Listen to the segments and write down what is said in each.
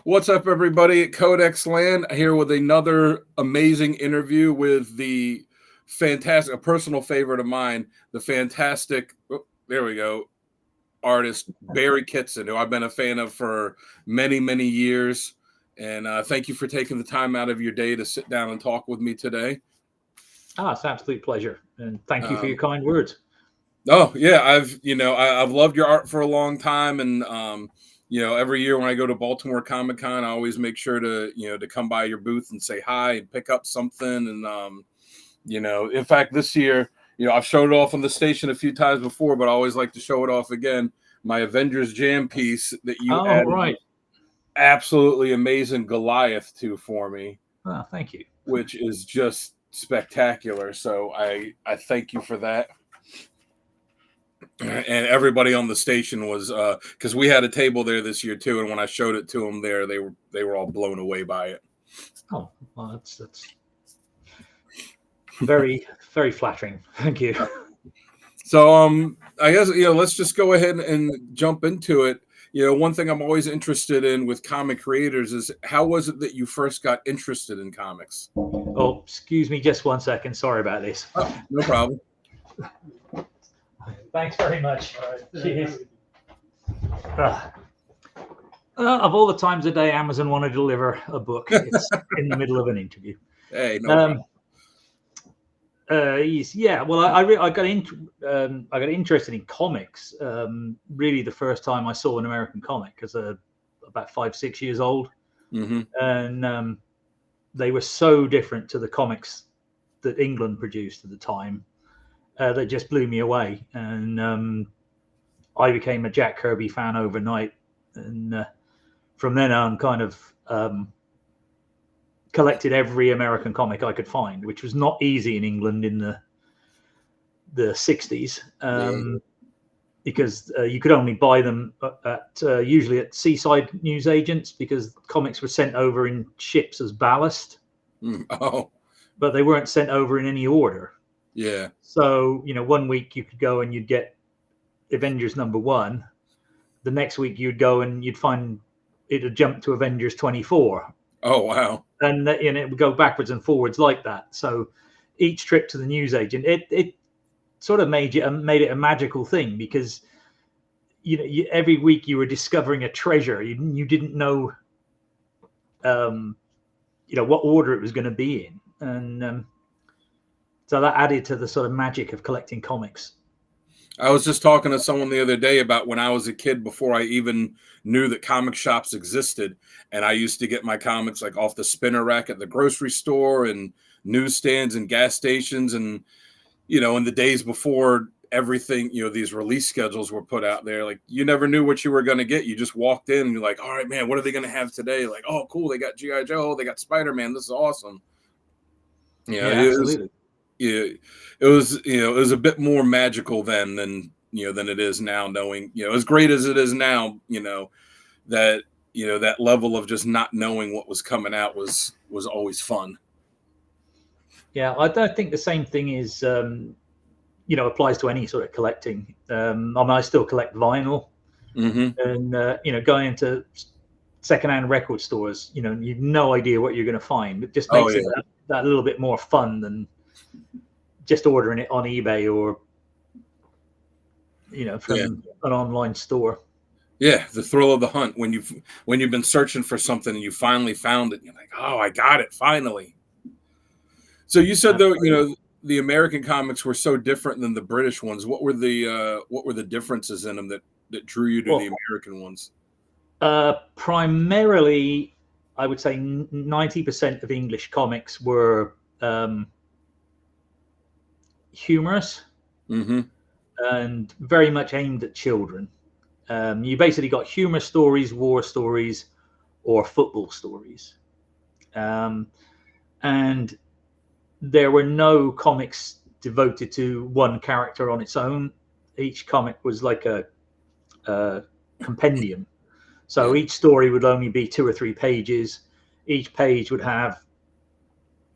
What's up, everybody? At Codex Land here with another amazing interview with the fantastic, a personal favorite of mine, the fantastic, there we go, artist Barry Kitson, who I've been a fan of for many, many years. And thank you for taking the time out of your day to sit down and talk with me today. It's an absolute pleasure, and thank you for your Um, kind words. Oh yeah, I've loved your art for a long time, and every year when I go to Baltimore Comic Con, I always make sure to to come by your booth and say hi and pick up something. And in fact, this year, I've showed it off on the station a few times before, but I always like to show it off again. My Avengers Jam piece that you Oh, added right. absolutely amazing Goliath to for me, Oh, thank you. which is just spectacular. So I thank you for that. And everybody on the station was because we had a table there this year too, and when I showed it to them there, they were all blown away by it. Oh, well, that's very, very flattering. Thank you. So I guess let's just go ahead and jump into it. One thing I'm always interested in with comic creators is how was it that you first got interested in comics? Oh, excuse me just one second. Sorry about this. Oh, no problem. Thanks very much. Cheers. Of all the times a day Amazon want to deliver a book, it's in the middle of an interview. Hey, no problem. Yeah. Well, I got interested in comics. Really, the first time I saw an American comic as about 5-6 years old, and they were so different to the comics that England produced at the time. That just blew me away, and I became a Jack Kirby fan overnight. And from then on, kind of collected every American comic I could find, which was not easy in England in the 60s, because you could only buy them usually at seaside newsagents, because comics were sent over in ships as ballast. But they weren't sent over in any order. Yeah. So, 1 week you could go and you'd get Avengers #1. The next week you'd go and you'd find it had jumped to Avengers 24. Oh, wow. And it would go backwards and forwards like that. So each trip to the newsagent, it sort of made it a magical thing, because every week you were discovering a treasure. You didn't know what order it was going to be in. And so that added to the sort of magic of collecting comics. I was just talking to someone the other day about when I was a kid, before I even knew that comic shops existed. And I used to get my comics like off the spinner rack at the grocery store and newsstands and gas stations. And, in the days before everything, these release schedules were put out there, like you never knew what you were going to get. You just walked in and you're like, all right, man, what are they going to have today? Like, oh, cool. They got G.I. Joe. They got Spider-Man. This is awesome. Absolutely. It was a bit more magical then than it is now, knowing, as great as it is now, that level of just not knowing what was coming out was always fun. Yeah, I don't think the same thing is, applies to any sort of collecting. I still collect vinyl, and going into secondhand record stores, you've no idea what you're going to find. It just makes it that little bit more fun than just ordering it on eBay or from an online store. Yeah, the thrill of the hunt when you've been searching for something and you finally found it, and you're like, oh, I got it finally. So you said though, the American comics were so different than the British ones. What were the differences in them that drew you to the American ones? Primarily, I would say 90% of English comics were humorous and very much aimed at children. You basically got humor stories, war stories, or football stories. And there were no comics devoted to one character on its own. Each comic was like a compendium. So each story would only be 2 or 3 pages. Each page would have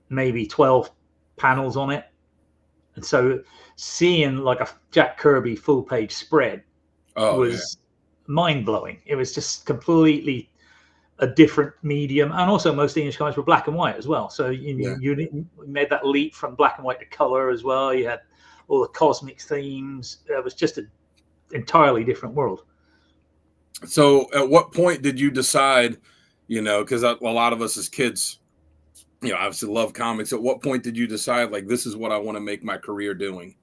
maybe 12 panels on it. And so seeing like a Jack Kirby full page spread was mind blowing. It was just completely a different medium, and also most English comics were black and white as well. So you made that leap from black and white to color as well. You had all the cosmic themes. It was just an entirely different world. So at what point did you decide, because a lot of us as kids, obviously love comics. At what point did you decide, like, this is what I want to make my career doing?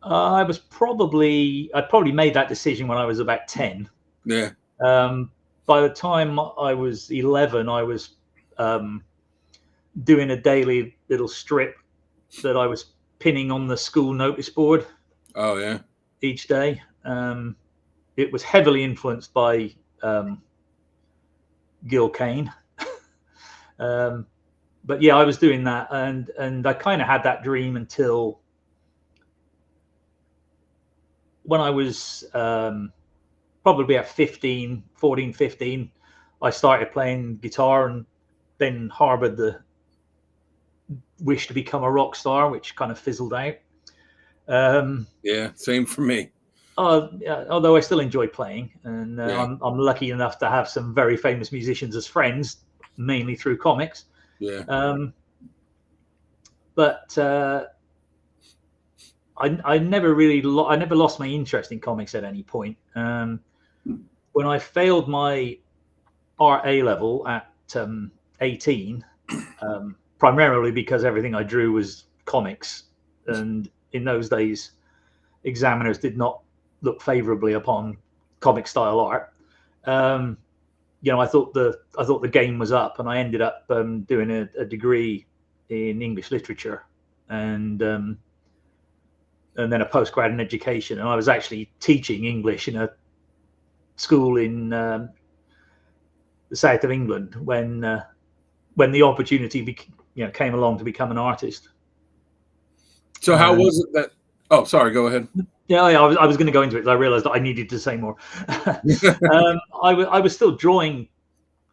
I probably made that decision when I was about 10. Yeah. By the time I was 11, I was doing a daily little strip that I was pinning on the school notice board. Oh, yeah. Each day. It was heavily influenced by Gil Kane. But yeah, I was doing that, and I kind of had that dream until when I was probably at 15, I started playing guitar and then harbored the wish to become a rock star, which kind of fizzled out. Yeah, same for me. Although I still enjoy playing, and I'm lucky enough to have some very famous musicians as friends, mainly through comics. Yeah. But I never really I never lost my interest in comics at any point. When I failed my Art A level at 18, primarily because everything I drew was comics, and in those days, examiners did not look favorably upon comic style art. I thought the game was up, and I ended up doing a degree in English literature, and then a postgrad in education. And I was actually teaching English in a school in the south of England when the opportunity came along to become an artist. So how was it that? Oh, sorry. Go ahead. Yeah, I was going to go into it. I realized that I needed to say more. I was still drawing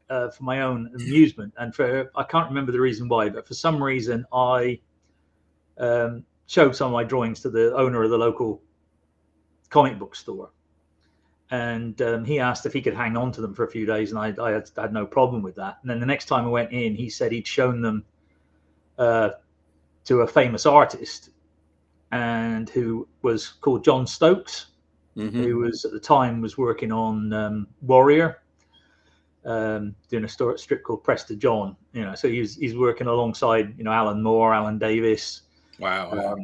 for my own amusement, and I can't remember the reason why, but for some reason I showed some of my drawings to the owner of the local comic book store, and he asked if he could hang on to them for a few days, and I had no problem with that. And then the next time I went in, he said he'd shown them to a famous artist, and who was called John Stokes, who was at the time was working on Warrior, doing a strip called Press to John. So he's working alongside Alan Moore, Alan Davis. Wow.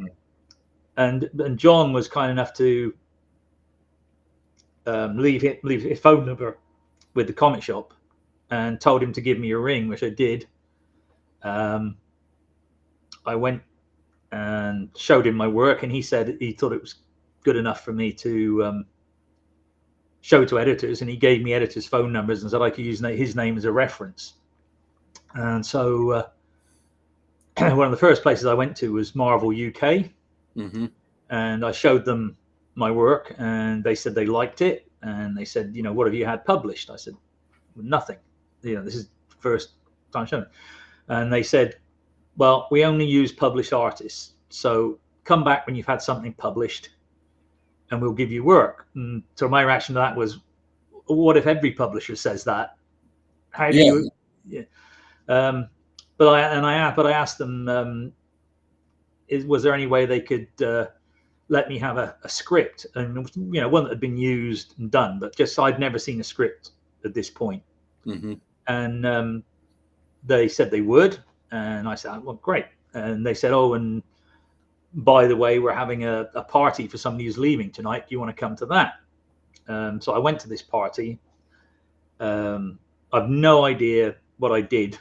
And John was kind enough to leave his phone number with the comic shop, and told him to give me a ring, which I did. I went and showed him my work, and he said he thought it was good enough for me to show to editors, and he gave me editors' phone numbers and said I could use his name as a reference. And so one of the first places I went to was Marvel UK, and I showed them my work, and they said they liked it, and they said, what have you had published? I said, nothing. This is the first time showing. And they said, well, we only use published artists, so come back when you've had something published and we'll give you work. And so my reaction to that was, what if every publisher says that? How do you? Yeah. But I asked them, was there any way they could let me have a script, and one that had been used and done, but just I'd never seen a script at this point. And they said they would, and I said, well, great. And they said, oh, and by the way, we're having a party for somebody who's leaving tonight. Do you want to come to that? So I went to this party. I've no idea what I did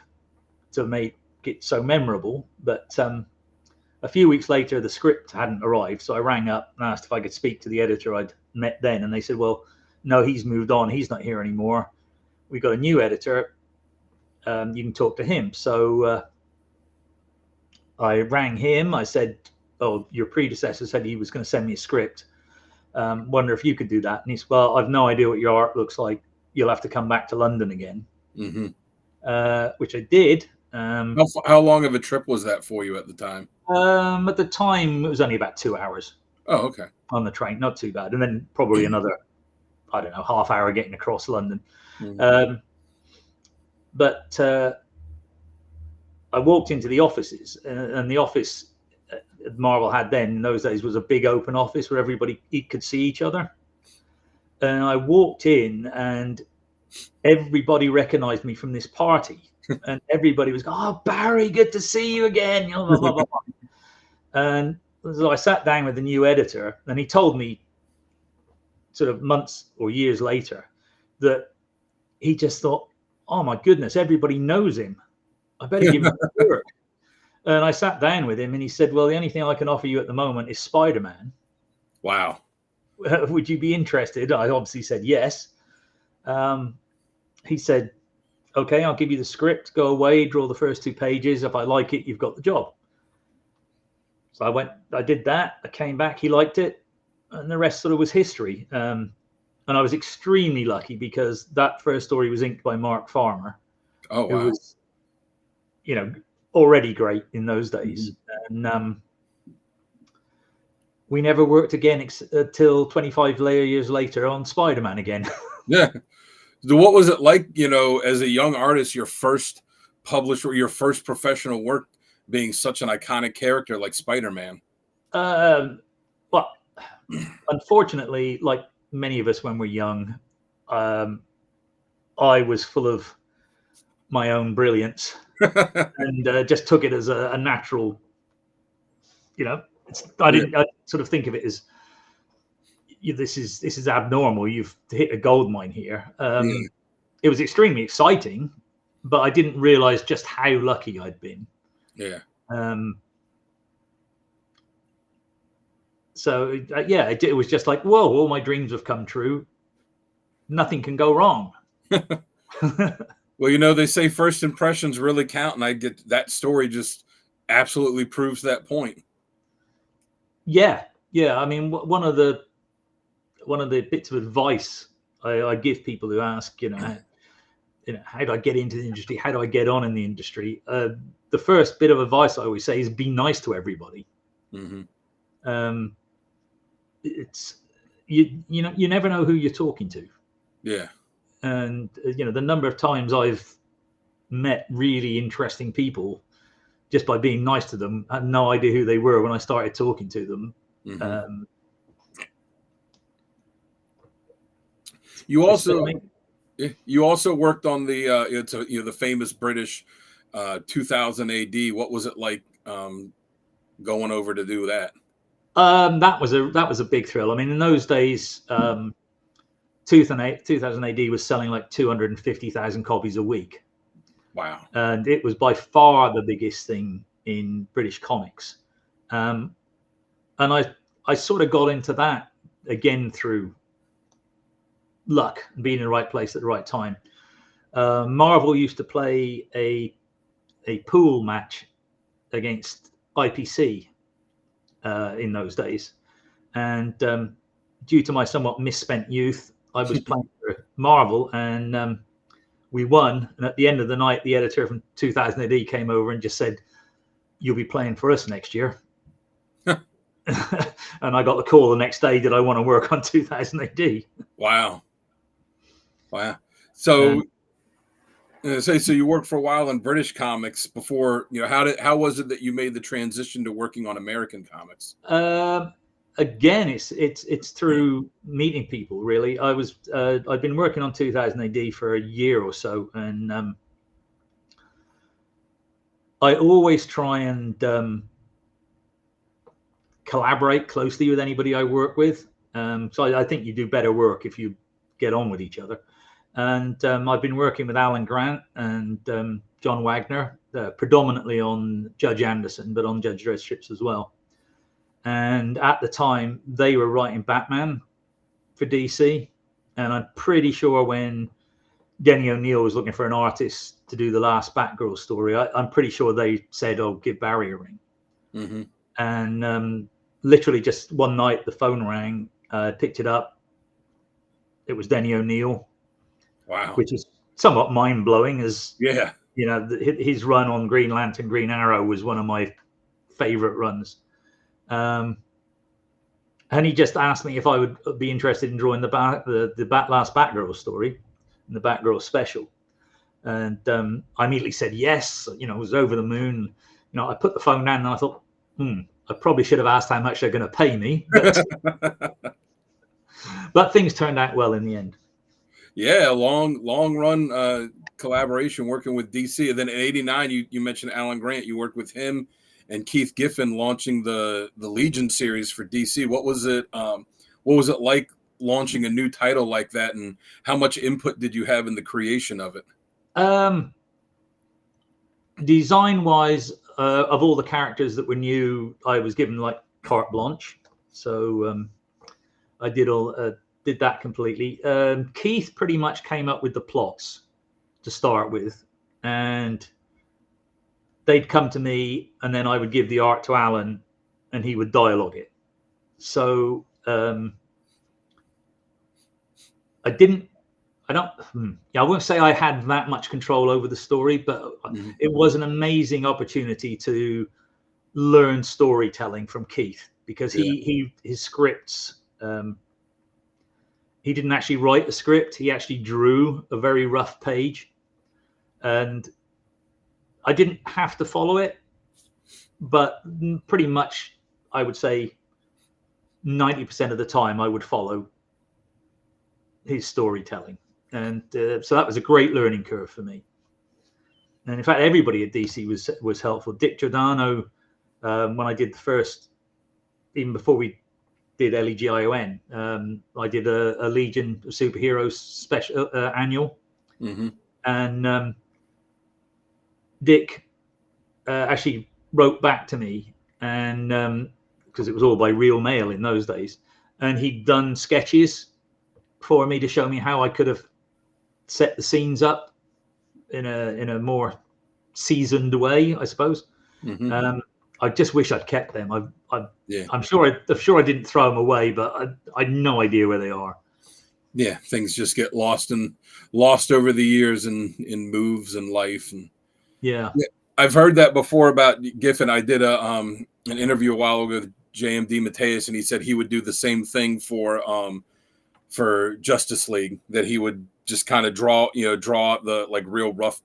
to make it so memorable, but a few weeks later, the script hadn't arrived. So I rang up and asked if I could speak to the editor I'd met then. And they said, well, no, he's moved on. He's not here anymore. We've got a new editor. You can talk to him. So I rang him. I said, oh, your predecessor said he was going to send me a script. Wonder if you could do that. And he said, well, I've no idea what your art looks like. You'll have to come back to London again, which I did. How long of a trip was that for you at the time? At the time, it was only about 2 hours. Oh, okay. On the train, not too bad. And then probably another, I don't know, half hour getting across London. But I walked into the offices, and the office Marvel had then in those days was a big open office where everybody could see each other. And I walked in, and everybody recognized me from this party, and everybody was going, "Oh, Barry, good to see you again." You know, blah, blah, blah, blah. And so I sat down with the new editor, and he told me, sort of months or years later, that he just thought, "Oh my goodness, everybody knows him. I better give him work." And I sat down with him, and he said, "Well, the only thing I can offer you at the moment is Spider-Man. Wow. Would you be interested?" I obviously said yes. He said, "Okay, I'll give you the script. Go away, draw the first 2 pages. If I like it, you've got the job." So I did that. I came back. He liked it, and the rest sort of was history. And I was extremely lucky because that first story was inked by Mark Farmer, Oh, wow. who was, already great in those days. Mm-hmm. And we never worked again until 25 years later on Spider-Man again. Yeah. So what was it like, as a young artist, your first published or your first professional work being such an iconic character like Spider-Man? Well, unfortunately, like many of us when we're young, I was full of my own brilliance and just took it as a natural, I sort of think of it as, this is abnormal. You've hit a gold mine here. It was extremely exciting, but I didn't realize just how lucky I'd been. Yeah. So it was just like, whoa, all my dreams have come true. Nothing can go wrong. Well, they say first impressions really count, and I get that story just absolutely proves that point. Yeah. I mean, one of the bits of advice I give people who ask, how do I get into the industry? How do I get on in the industry? The first bit of advice I always say is be nice to everybody. Mm-hmm. It's you never know who you're talking to. Yeah. And the number of times I've met really interesting people just by being nice to them, I had no idea who they were when I started talking to them. Mm-hmm. You also worked on the the famous British 2000 AD. What was it like going over to do that? That was a big thrill. I mean, in those days, 2000 AD was selling like 250,000 copies a week. Wow. And it was by far the biggest thing in British comics. And I sort of got into that again through luck and being in the right place at the right time. Marvel used to play a pool match against IPC in those days. And due to my somewhat misspent youth, I was playing for Marvel, and we won. And at the end of the night, the editor from 2000 AD came over and just said, "You'll be playing for us next year." And I got the call the next day, did I want to work on 2000 AD? Wow. So, so you worked for a while in British comics before, how was it that you made the transition to working on American comics? Again, it's through meeting people, really. I'd been working on 2000 AD for a year or so, and I always try and collaborate closely with anybody I work with. So I think you do better work if you get on with each other. And I've been working with Alan Grant and John Wagner, predominantly on Judge Anderson, but on Judge Dredd strips as well. And at the time, they were writing Batman for DC. And I'm pretty sure when Denny O'Neil was looking for an artist to do the last Batgirl story, I'm pretty sure they said, "Oh, give Barry a ring." Mm-hmm. And literally just one night, the phone rang, picked it up. It was Denny O'Neil. Wow. Which is somewhat mind-blowing, as his run on Green Lantern, Green Arrow was one of my favorite runs. And he just asked me if I would be interested in drawing the last Batgirl story and the Batgirl special. And I immediately said yes. I was over the moon. I put the phone down and I thought, I probably should have asked how much they're going to pay me, but things turned out well in the end. Yeah, long run collaboration working with DC. And then in '89, you mentioned Alan Grant. You worked with him and Keith Giffen launching the Legion series for DC. What was it? What was it like launching a new title like that, and how much input did you have in the creation of it? Design wise, of all the characters that were new, I was given like carte blanche. So I did that completely. Keith pretty much came up with the plots to start with, and they'd come to me, and then I would give the art to Alan, and he would dialogue it. So I won't say I had that much control over the story, but it was an amazing opportunity to learn storytelling from Keith, because his scripts, he didn't actually write a script. He actually drew a very rough page, and I didn't have to follow it, but pretty much I would say 90% of the time I would follow his storytelling. And so that was a great learning curve for me. And in fact, everybody at DC was helpful. Dick Giordano, when I did the first, even before we did Legion, I did a Legion of Superheroes special annual, and Dick actually wrote back to me, and because it was all by real mail in those days, and he'd done sketches for me to show me how I could have set the scenes up in a more seasoned way, I suppose. I just wish I'd kept them. I'm sure I didn't throw them away, but I had no idea where they are. Yeah, things just get lost over the years in moves and life. And yeah, I've heard that before about Giffen. I did an interview a while ago with J.M. DeMatteis, and he said he would do the same thing for Justice League, that he would just kind of draw up the like real rough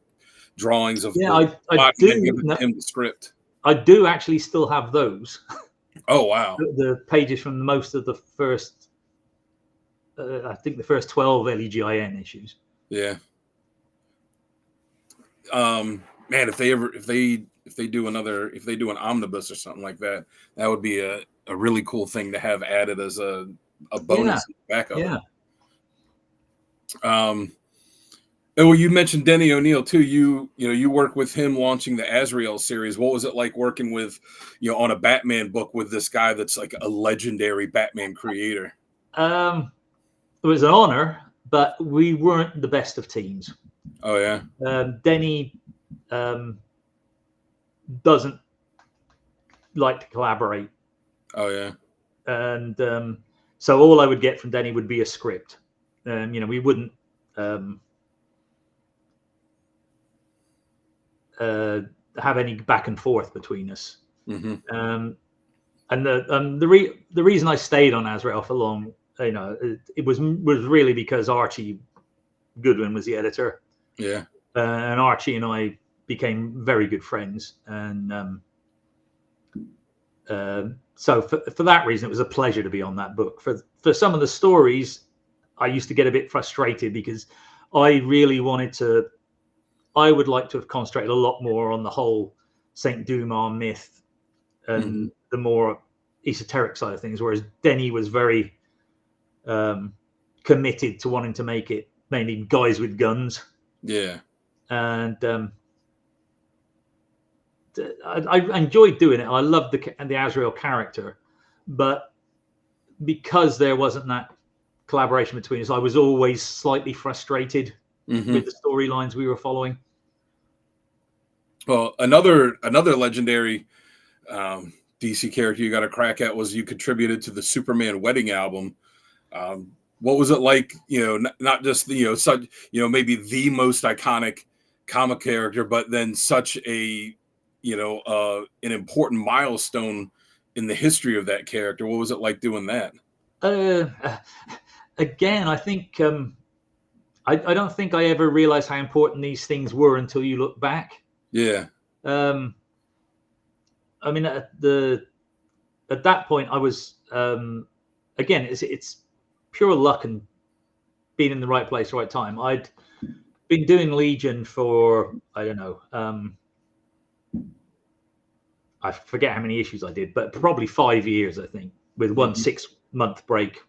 drawings of I do and give him the script. I do actually still have those. Oh wow! The pages from most of the first, I think the first 12 Legion issues. Yeah. Man, if they do an omnibus or something like that, that would be a really cool thing to have added as a bonus backup. Yeah. Well, you mentioned Denny O'Neil too. You work with him launching the Azrael series. What was it like working with, on a Batman book with this guy that's like a legendary Batman creator? It was an honor, but we weren't the best of teams. Oh yeah. Denny doesn't like to collaborate. Oh yeah. And so all I would get from Denny would be a script. We wouldn't have any back and forth between us. And the reason I stayed on Azrael for long, it was really because Archie Goodwin was the editor. Yeah. And Archie and I became very good friends, and so for that reason, it was a pleasure to be on that book. For some of the stories, I used to get a bit frustrated because I really I would like to have concentrated a lot more on the whole Saint Dumas myth and the more esoteric side of things, whereas Denny was very committed to wanting to make it mainly guys with guns. Yeah. And I enjoyed doing it. I loved the Azrael character, but because there wasn't that collaboration between us, I was always slightly frustrated with the storylines we were following. Well, another legendary DC character you got a crack at was you contributed to the Superman wedding album. What was it like? Not just such maybe the most iconic comic character, but then such a an important milestone in the history of that character. What was it like doing that? Again, I think I don't think I ever realized how important these things were until you look back. Yeah. I mean, at that point, I was again, it's pure luck and being in the right place, right time. I'd been doing Legion for, I don't know, I forget how many issues I did, but probably 5 years, I think, with one 6-month break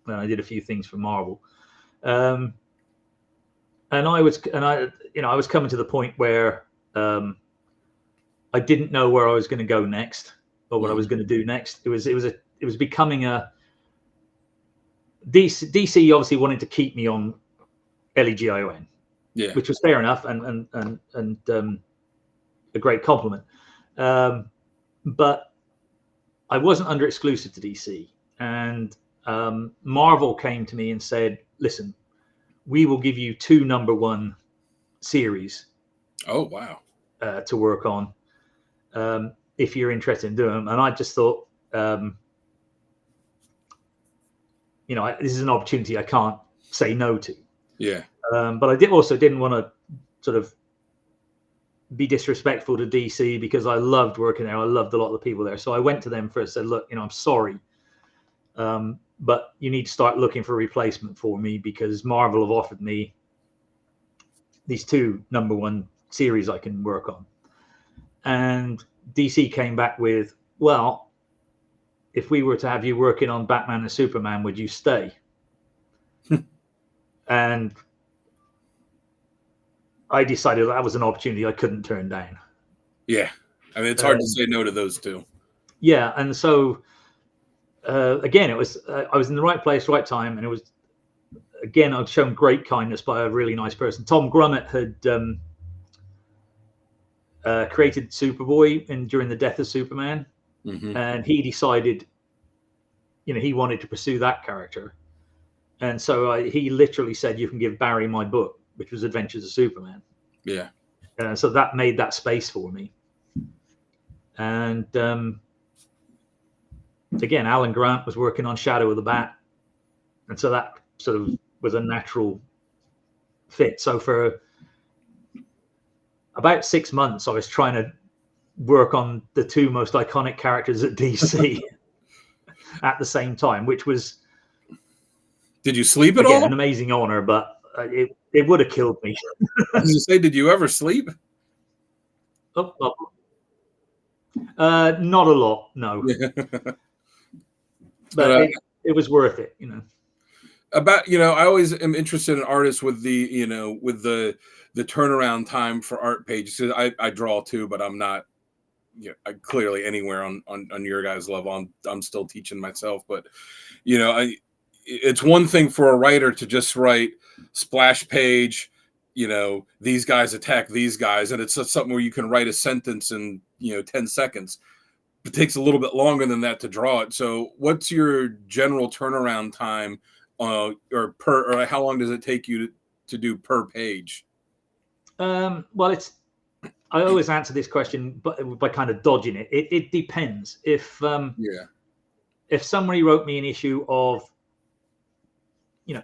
when I did a few things for Marvel. And I was coming to the point where I didn't know where I was going to go next or what I was going to do next. It was becoming a DC obviously wanted to keep me on Legion, Yeah. which was fair enough and a great compliment. But I wasn't under exclusive to DC, and Marvel came to me and said, "Listen, we will give you 2 #1 series." Oh wow! To work on, if you're interested in doing them. And I just thought, this is an opportunity I can't say no to. Yeah. But I didn't want to sort of be disrespectful to DC because I loved working there. I loved a lot of the people there. So I went to them first and said, look, I'm sorry, but you need to start looking for a replacement for me because Marvel have offered me these 2 #1 series I can work on. And DC came back with, well, if we were to have you working on Batman and Superman, would you stay? And I decided that was an opportunity I couldn't turn down. Yeah. I mean, it's hard to say no to those 2. Yeah. And so, again, it was, I was in the right place, right time. And it was, again, I'd shown great kindness by a really nice person. Tom Grummett had created Superboy during the death of Superman. And he decided, he wanted to pursue that character. And so he literally said, you can give Barry my book, which was Adventures of Superman. Yeah. So that made that space for me. And again, Alan Grant was working on Shadow of the Bat. And so that sort of was a natural fit. So for about 6 months, I was trying to work on the 2 most iconic characters at DC at the same time, which was... Did you sleep at all? An amazing honor, but it would have killed me. I was going to say, did you ever sleep? Not a lot, no. But it was worth it, About, I always am interested in artists with the, with the turnaround time for art pages. I draw too, but I'm not, clearly anywhere on your guys' level. I'm still teaching myself, but it's one thing for a writer to just write splash page, these guys attack these guys, and it's something where you can write a sentence in 10 seconds. It takes a little bit longer than that to draw it. So what's your general turnaround time, or how long does it take you to do per page? Well, I always answer this question by kind of dodging it. It depends. If somebody wrote me an issue of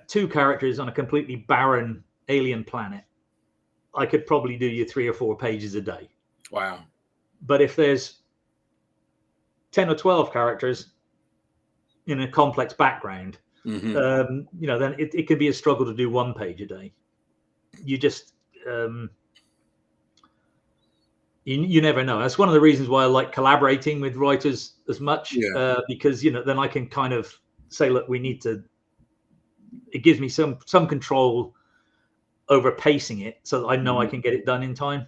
2 characters on a completely barren alien planet, I could probably do you 3 or 4 pages a day. Wow. But if there's 10 or 12 characters in a complex background, then it can be a struggle to do 1 page a day. You just, you never know. That's one of the reasons why I like collaborating with writers as much, because, then I can kind of say, look, we need to, it gives me some control over pacing it so that I know I can get it done in time.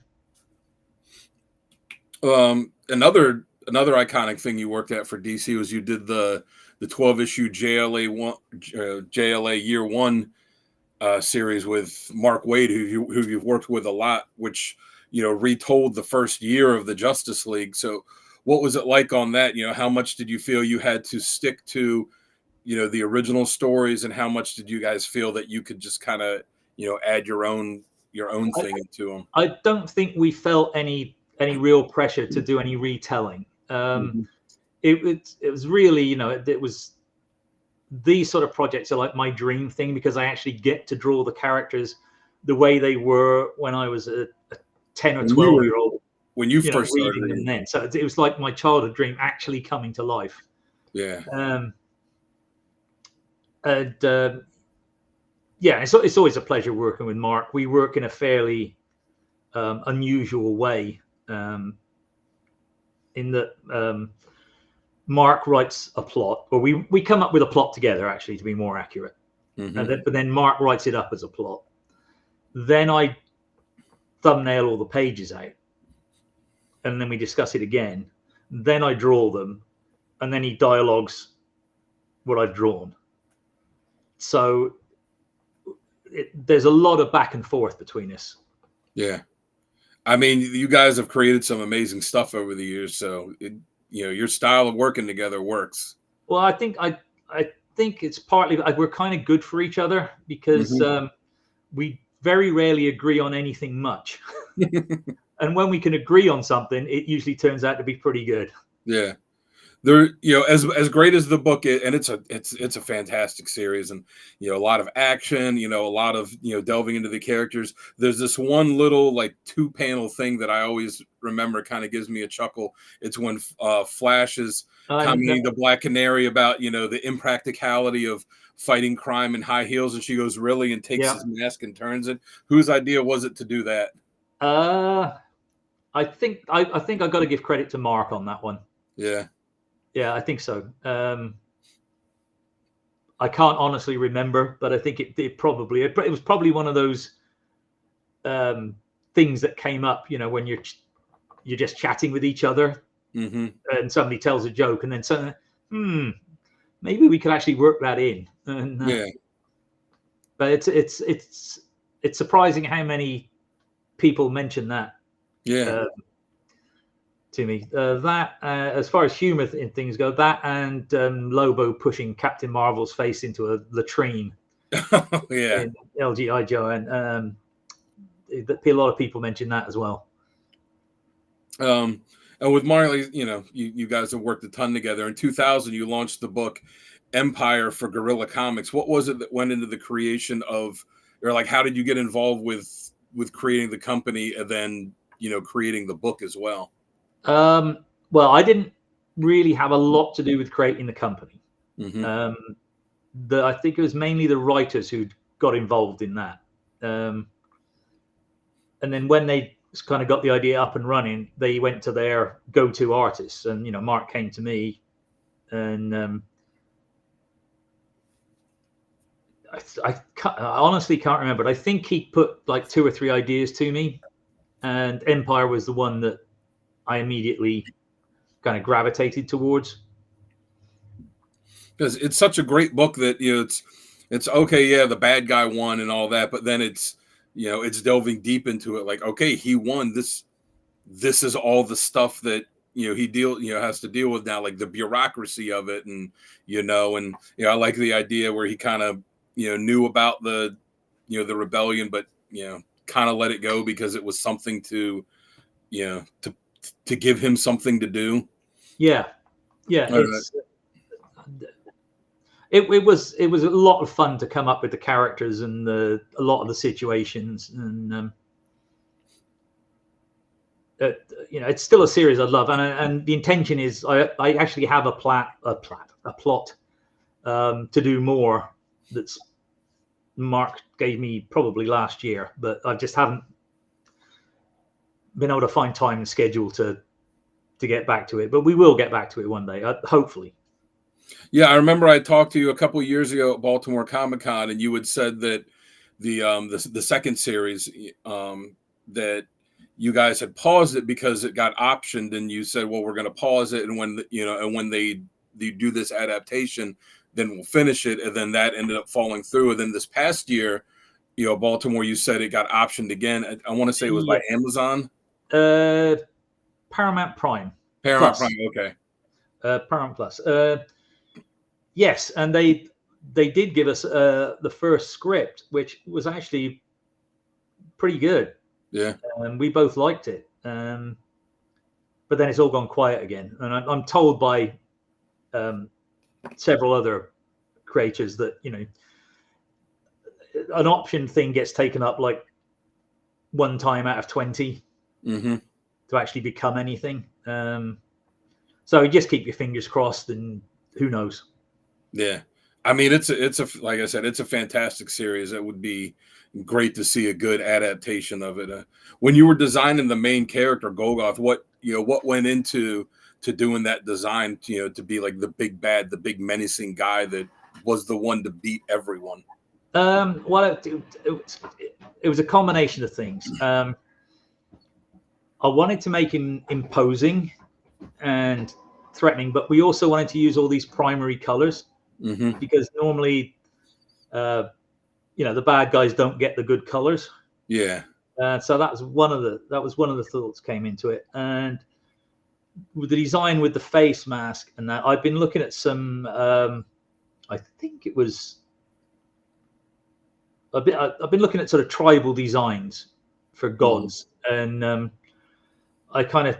Another iconic thing you worked at for DC was you did the 12-issue JLA Year One series with Mark Waid, who you've worked with a lot, which retold the first year of the Justice League. So what was it like on that? How much did you feel you had to stick to the original stories, and how much did you guys feel that you could just kind of add your own thing into them? I don't think we felt any real pressure to do any retelling. It was really, it was these sort of projects are like my dream thing, because I actually get to draw the characters the way they were when I was a 10 or 12-year-old. When you first started reading them then. So it was like my childhood dream actually coming to life. Yeah. It's always a pleasure working with Mark. We work in a fairly unusual way, in that Mark writes a plot, or we come up with a plot together, actually, to be more accurate. But then Mark writes it up as a plot. Then I thumbnail all the pages out, and then we discuss it again. Then I draw them, and then he dialogues what I've drawn. So there's a lot of back and forth between us. Yeah. I mean, you guys have created some amazing stuff over the years, so your style of working together works. Well, I think it's partly we're kind of good for each other, because we very rarely agree on anything much. And when we can agree on something, it usually turns out to be pretty good. Yeah. There, as great as the book is, and it's a fantastic series, and a lot of action, a lot of delving into the characters. There's this one little like 2-panel thing that I always remember, kind of gives me a chuckle. It's when Flash is commenting to Black Canary about the impracticality of fighting crime in high heels, and she goes, "Really?" and takes his mask and turns it. Whose idea was it to do that? I think I got to give credit to Mark on that one. Yeah. Yeah, I think so. I can't honestly remember, but I think it was probably one of those things that came up, when you're just chatting with each other, and somebody tells a joke, and then suddenly, maybe we could actually work that in. And, but it's surprising how many people mention that. Yeah. To me, that as far as humor in things go, that and Lobo pushing Captain Marvel's face into a latrine. In LGI Joe, and a lot of people mention that as well. And with Marley, you guys have worked a ton together. In 2000, you launched the book Empire for Guerrilla Comics. What was it that went into the creation of, or like, how did you get involved with creating the company and then creating the book as well? Well, I didn't really have a lot to do with creating the company. I think it was mainly the writers who got involved in that. And then when they kind of got the idea up and running, they went to their go-to artists, and Mark came to me, and I honestly can't remember. But I think he put like 2 or 3 ideas to me, and Empire was the one that I immediately kind of gravitated towards. Because it's such a great book that it's okay, yeah, the bad guy won and all that, but then it's it's delving deep into it. Like, okay, he won. This is all the stuff that he has to deal with now, like the bureaucracy of it, and I like the idea where he kind of knew about the the rebellion, but kind of let it go because it was something to to give him something to do. Yeah. It was a lot of fun to come up with the characters and a lot of the situations, and it's still a series I love, and the intention is I actually have a plot to do more. That's Mark gave me probably last year, but I just haven't been able to find time and schedule to get back to it. But we will get back to it one day, hopefully. Yeah, I remember I talked to you a couple of years ago at Baltimore Comic-Con, and you had said that the second series that you guys had paused it because it got optioned, and you said, well, we're going to pause it, and when they do this adaptation, then we'll finish it. And then that ended up falling through. And then this past year, Baltimore, you said it got optioned again. I want to say it was by Amazon. Paramount Prime. Paramount Prime, okay. Paramount Plus. Yes, and they did give us the first script, which was actually pretty good. Yeah. And we both liked it. But then it's all gone quiet again. And I'm told by several other creatures that, you know, an option thing gets taken up like one time out of 20 to actually become anything. So you just keep your fingers crossed, and who knows? Yeah. I mean, it's a like I said, it's a fantastic series. It would be great to see a good adaptation of it. When you were designing the main character Golgoth, what went into doing that design, to be like the big bad, the big menacing guy that was the one to beat everyone? Well, it was a combination of things. I wanted to make him imposing and threatening, but we also wanted to use all these primary colors because normally, the bad guys don't get the good colors. Yeah. So that was one of the thoughts came into it, and with the design with the face mask and that, I've been looking at some. I think it was a bit. I've been looking at sort of tribal designs for gods, and I kind of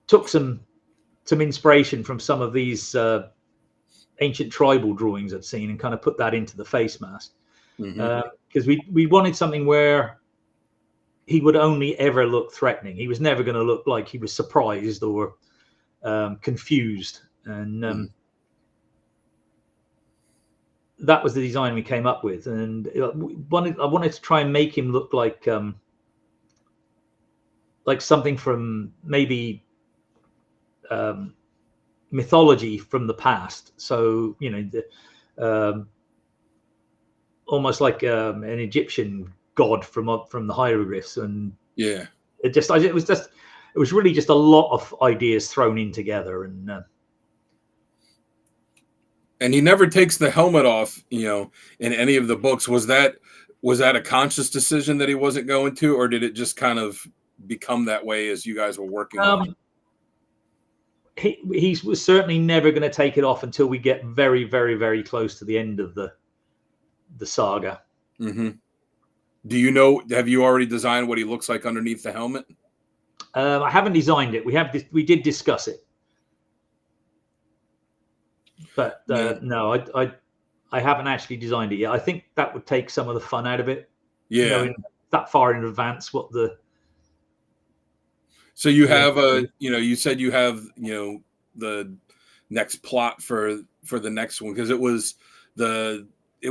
took some inspiration from some of these ancient tribal drawings I'd seen and kind of put that into the face mask, because we wanted something where he would only ever look threatening. He was never going to look like he was surprised or confused, and that was the design we came up with. And I wanted to try and make him look like something from maybe mythology from the past. So almost like an Egyptian god from the hieroglyphs. And yeah, it was really just a lot of ideas thrown in together. And he never takes the helmet off, in any of the books. Was that a conscious decision that he wasn't going to, or did it just kind of become that way as you guys were working on it? He was certainly never going to take it off until we get very, very, very close to the end of the saga. Do you know? Have you already designed what he looks like underneath the helmet? I haven't designed it. We did discuss it, but no, I haven't actually designed it yet. I think that would take some of the fun out of it. Yeah, knowing that far in advance what the. So you have you said you have the next plot for the next one, because it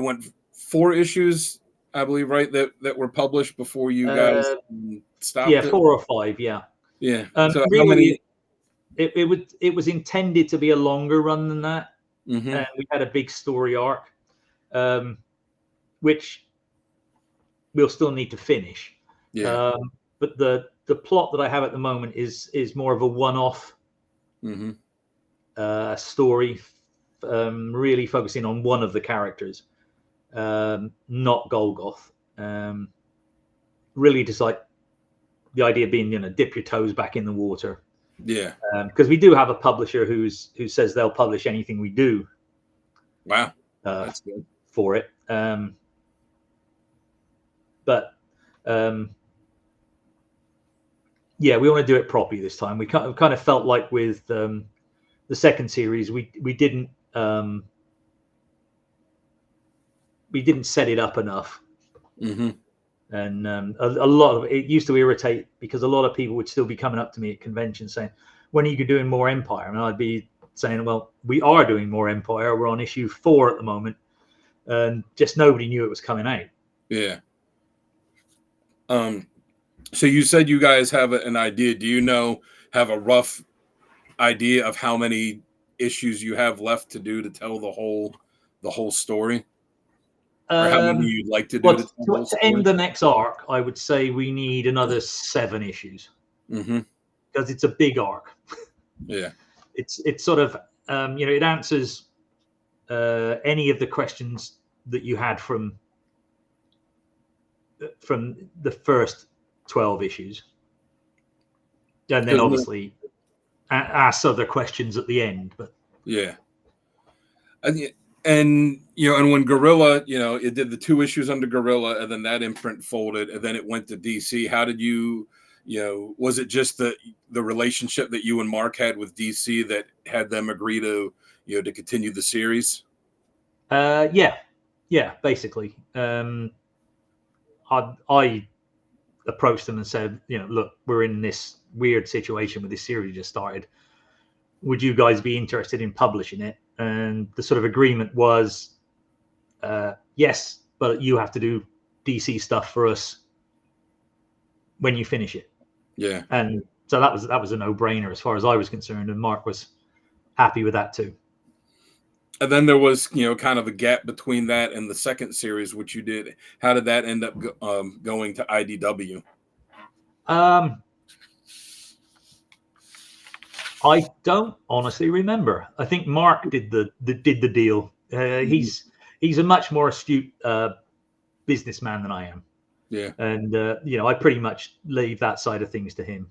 went 4 issues, I believe, right? That were published before you guys stopped. Yeah, 4 or 5. Yeah. Yeah. So really, how many? It was intended to be a longer run than that, and we had a big story arc, which we'll still need to finish. Yeah. But the plot that I have at the moment is more of a one-off story, really focusing on one of the characters, not Golgoth. Really just like the idea being, dip your toes back in the water. Yeah. Because we do have a publisher who says they'll publish anything we do. Wow. That's good. For it. But yeah, we want to do it properly this time. We kind of felt like with the second series, we didn't set it up enough. And a lot of it used to irritate, because a lot of people would still be coming up to me at conventions saying, "When are you doing more Empire?" And I'd be saying, "Well, we are doing more Empire. We're on issue 4 at the moment, and just nobody knew it was coming out." Yeah. So you said you guys have an idea. Do you have a rough idea of how many issues you have left to do to tell the whole story? Or how many you'd like to do to end the next arc? I would say we need another 7 issues, because it's a big arc. Yeah, it's sort of it answers any of the questions that you had from the first 12 issues, and then obviously asks other questions at the end. But yeah, and when Gorilla, it did the 2 issues under Gorilla, and then that imprint folded, and then it went to DC. How did you was it just the relationship that you and Mark had with DC that had them agree to, to continue the series? Yeah, basically. I approached them and said, look, we're in this weird situation with this series just started. Would you guys be interested in publishing it? And the sort of agreement was, yes, but you have to do DC stuff for us when you finish it. Yeah. And so that was a no-brainer as far as I was concerned, and Mark was happy with that too. And then there was, kind of a gap between that and the second series, which you did. How did that end up going to IDW? I don't honestly remember. I think Mark did the deal. He's a much more astute businessman than I am. Yeah. And I pretty much leave that side of things to him.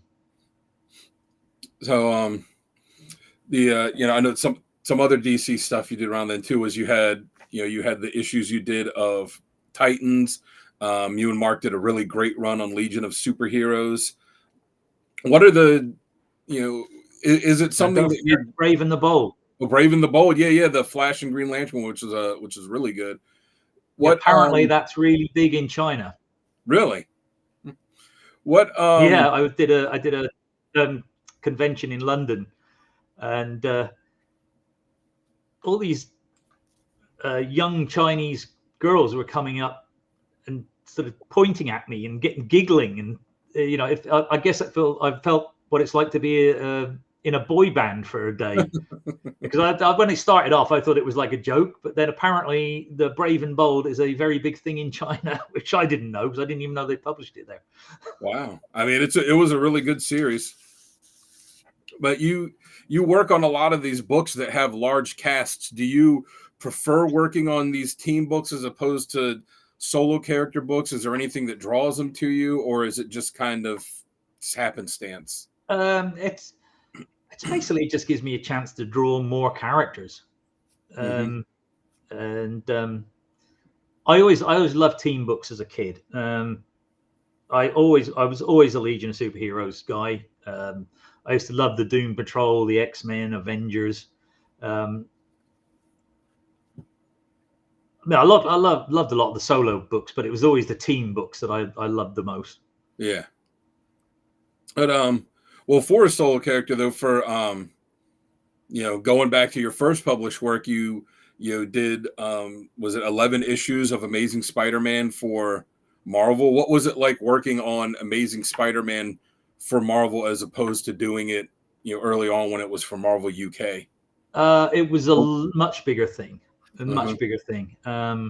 So I know some other DC stuff you did around then too was you had the issues you did of Titans. You and Mark did a really great run on Legion of Superheroes. What are the, is it something that you're Brave and the Bold? Oh, Brave and the Bold, yeah, the Flash and Green Lantern, which is really good. What apparently that's really big in China. Really? What? Yeah, I did a convention in London, and all these young Chinese girls were coming up and sort of pointing at me and giggling, and I guess I felt what it's like to be in a boy band for a day. Because when it started off, I thought it was like a joke, but then apparently the Brave and Bold is a very big thing in China, which I didn't know because I didn't even know they published it there. Wow. I mean, it was a really good series. But you work on a lot of these books that have large casts. Do you prefer working on these team books as opposed to solo character books? Is there anything that draws them to you, or is it just kind of happenstance? It's basically, it just gives me a chance to draw more characters. And I always loved team books as a kid. I was always a Legion of Superheroes guy. I used to love the Doom Patrol, the X-Men, Avengers. I loved a lot of the solo books, but it was always the team books that I loved the most. Yeah. But well, for a solo character though, for going back to your first published work, you did was it 11 issues of Amazing Spider-Man for Marvel? What was it like working on Amazing Spider-Man for Marvel as opposed to doing it, early on when it was for Marvel UK? It was a much bigger thing. Much bigger thing. I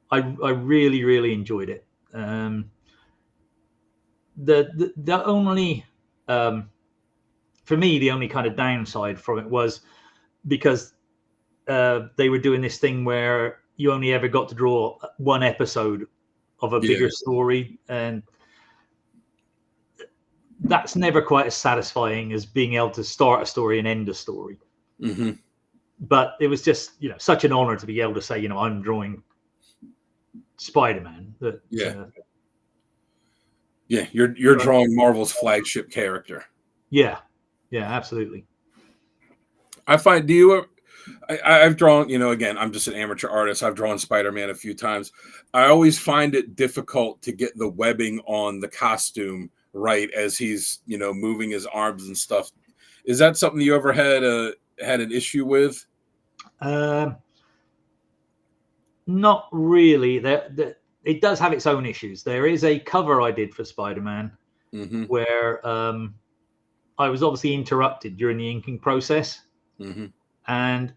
really, really enjoyed it. The only for me, the only kind of downside from it was because they were doing this thing where you only ever got to draw one episode of a bigger story, and that's never quite as satisfying as being able to start a story and end a story. But it was just, such an honor to be able to say, I'm drawing Spider-Man. You're drawing Marvel's flagship character. Yeah, absolutely. I find, I've drawn, again, I'm just an amateur artist. I've drawn Spider-Man a few times. I always find it difficult to get the webbing on the costume right as he's, moving his arms and stuff. Is that something you ever had an issue with? Not really. It does have its own issues. There is a cover I did for Spider-Man where I was obviously interrupted during the inking process, and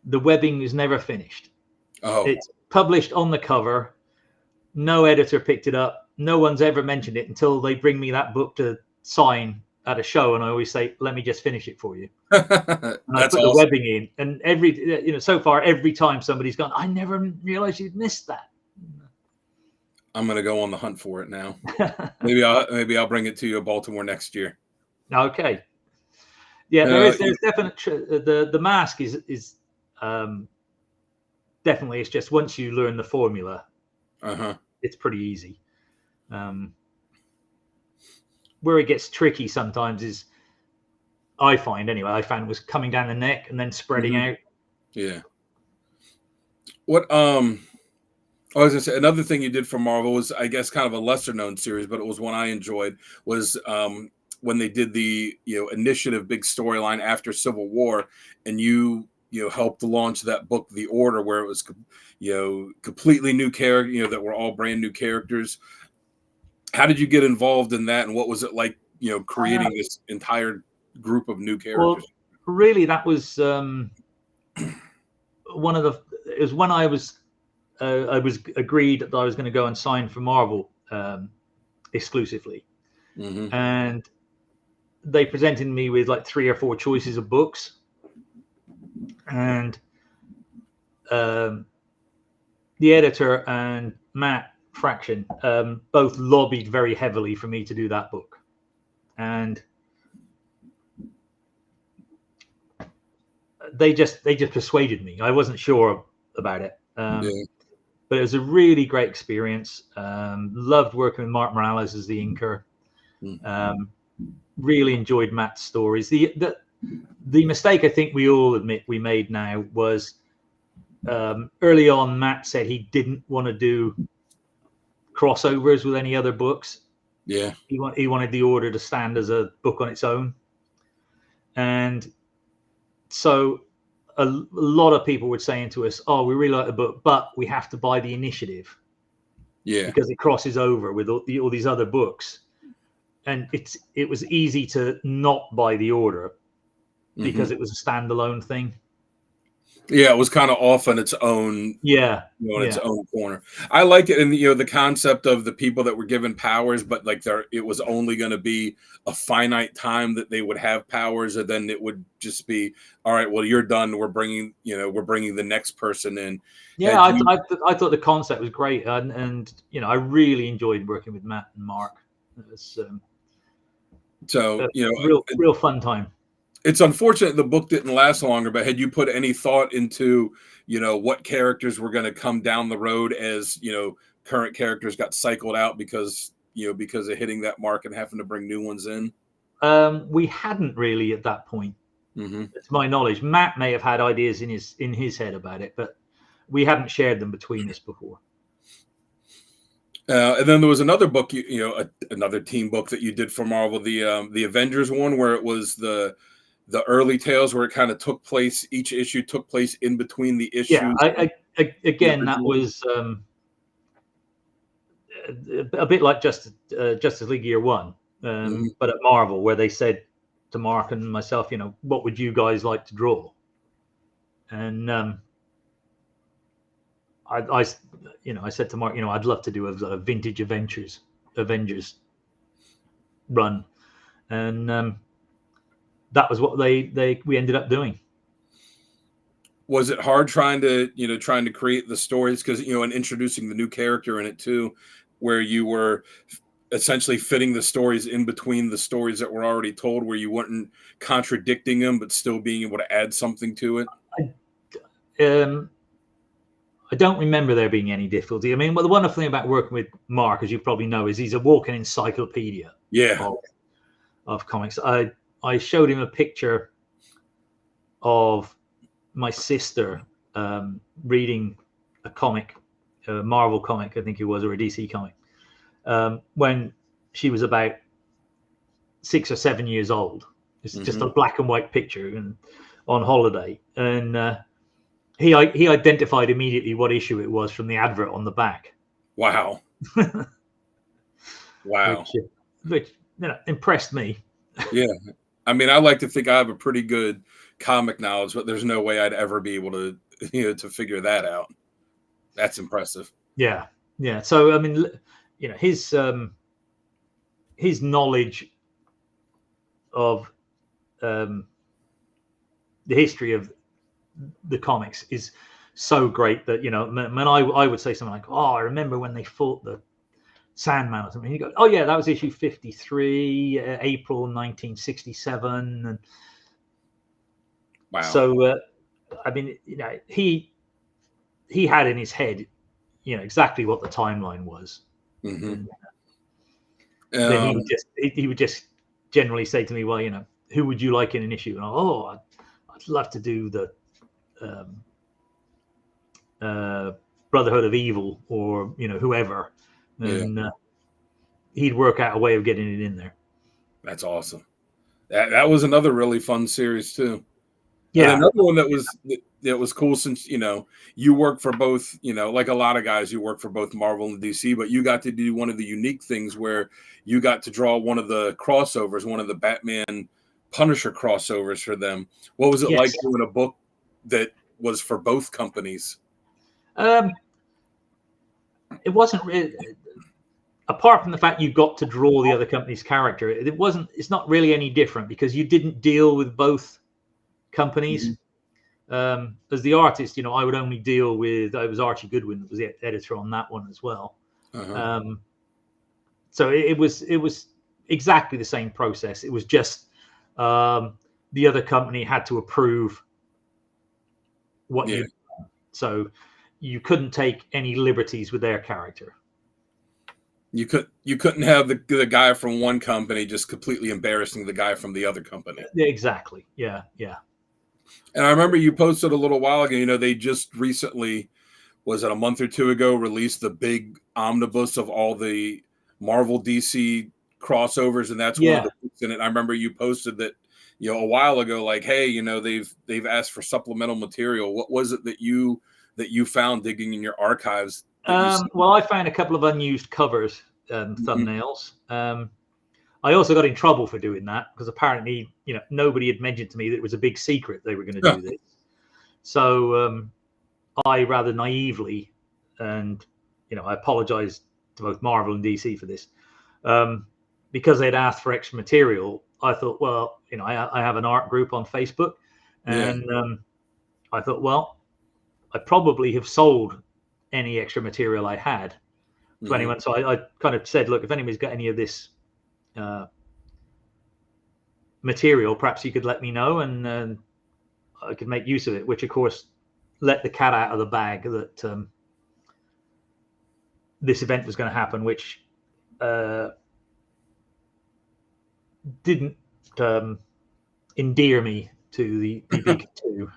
the webbing is never finished. It's published on the cover. No editor picked it up. No one's ever mentioned it until they bring me that book to sign at a show, and I always say, "Let me just finish it for you." And I put the webbing in, and so far every time somebody's gone, "I never realized you'd missed that." I'm gonna go on the hunt for it now. maybe I'll bring it to you in Baltimore next year. Okay. Yeah, there's definitely the mask is definitely, it's just once you learn the formula, it's pretty easy. where it gets tricky sometimes is, I found was coming down the neck and then spreading out. Yeah. What I was gonna say, another thing you did for Marvel was, I guess, kind of a lesser known series, but it was one I enjoyed, was when they did the Initiative big storyline after Civil War, and you helped launch that book, The Order, where it was completely new character, that were all brand new characters. How did you get involved in that, and what was it like, creating this entire group of new characters? Well, really, that was one of the. It was when I was agreed that I was going to go and sign for Marvel exclusively, and they presented me with like 3 or 4 choices of books, and the editor and Matt Fraction both lobbied very heavily for me to do that book, and they just persuaded me. I wasn't sure about it, but it was a really great experience. Loved working with Mark Morales as the inker. Really enjoyed Matt's stories. The mistake I think we all admit we made now was early on, Matt said he didn't want to do crossovers with any other books. Yeah, he wanted The Order to stand as a book on its own, and so a lot of people were saying to us, "Oh, we really like the book, but we have to buy the Initiative, because it crosses over with all these other books." And it was easy to not buy The Order because it was a standalone thing. Yeah, it was kind of off on its own. Yeah, its own corner. I liked it, and the concept of the people that were given powers, but like it was only going to be a finite time that they would have powers, and then it would just be, all right, well, you're done. We're bringing the next person in. Yeah, I thought the concept was great, and I really enjoyed working with Matt and Mark. It was real fun time. It's unfortunate the book didn't last longer, but had you put any thought into, what characters were going to come down the road as, current characters got cycled out because of hitting that mark and having to bring new ones in? We hadn't really at that point, to my knowledge. Matt may have had ideas in his head about it, but we hadn't shared them between us before. And then there was another book, another team book that you did for Marvel, the Avengers one, where it was the early tales, where it kind of took place. Each issue took place in between the issues. Yeah, again, that was a bit like Justice League Year One, but at Marvel, where they said to Mark and myself, what would you guys like to draw? And I said to Mark, I'd love to do a vintage Avengers run, and that was what we ended up doing. Was it hard trying to create the stories, because and introducing the new character in it too, where you were essentially fitting the stories in between the stories that were already told, where you weren't contradicting them but still being able to add something to it? I don't remember there being any difficulty. I mean, well, the wonderful thing about working with Mark, as you probably know, is he's a walking encyclopedia of comics. I showed him a picture of my sister reading a comic, a Marvel comic, I think it was, or a DC comic, when she was about 6 or 7 years old. It's just a black and white picture and on holiday. And he identified immediately what issue it was from the advert on the back. Wow. Wow. Which impressed me. Yeah. I mean, I like to think I have a pretty good comic knowledge, but there's no way I'd ever be able to, to figure that out. That's impressive. Yeah. Yeah. So, I mean, his knowledge of the history of the comics is so great that, when I would say something like, "Oh, I remember when they fought the Sandman," or something, he goes, "Oh yeah, that was issue 53, April 1967." And wow. So I mean, he had in his head, exactly what the timeline was. then he would just generally say to me, well, who would you like in an issue? And I'd love to do the Brotherhood of Evil, or whoever, and he'd work out a way of getting it in there. That's awesome. That was another really fun series too. Yeah, and another one that was cool, since you work for both, like a lot of guys, you work for both Marvel and DC, but you got to do one of the unique things where you got to draw one of the crossovers, one of the Batman Punisher crossovers for them. What was it like doing a book that was for both companies? It wasn't really, apart from the fact you got to draw the other company's character, it's not really any different, because you didn't deal with both companies. As the artist, I would only deal with, it was Archie Goodwin that was the editor on that one as well. So it was exactly the same process. It was just the other company had to approve what you done. So you couldn't take any liberties with their character. You couldn't have the guy from one company just completely embarrassing the guy from the other company. Exactly. Yeah. And I remember you posted a little while ago, they just recently, was it a month or two ago, released the big omnibus of all the Marvel DC crossovers, and that's one of the books in it. I remember you posted that, a while ago, like, hey, they've asked for supplemental material. What was it that you found digging in your archives? Well, I found a couple of unused covers and thumbnails. I also got in trouble for doing that, because apparently, nobody had mentioned to me that it was a big secret they were going to do this. So I rather naively, and I apologized to both Marvel and DC for this, because they'd asked for extra material. I thought, well, I have an art group on Facebook, and I thought, well, I probably have sold any extra material I had to anyone. So I kind of said, look, if anybody's got any of this material, perhaps you could let me know, and I could make use of it, which of course let the cat out of the bag that this event was going to happen, which didn't endear me to the big two.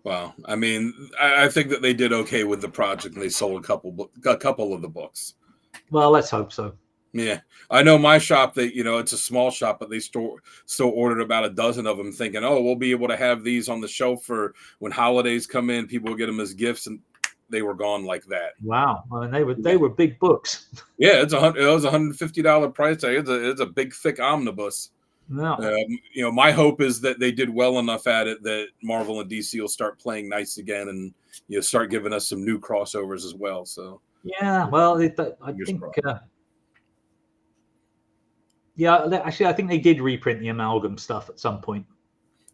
Well, I mean, I think that they did okay with the project, and they sold a couple of the books. Well, let's hope so. Yeah, I know my shop, it's a small shop, but they still ordered about a dozen of them, thinking, oh, we'll be able to have these on the shelf for when holidays come in. People will get them as gifts, and they were gone like that. Wow, I mean, they were big books. Yeah, it was $150 price tag. It's a big, thick omnibus. No. My hope is that they did well enough at it that Marvel and DC will start playing nice again, and start giving us some new crossovers as well. So well, I think. Actually, I think they did reprint the amalgam stuff at some point.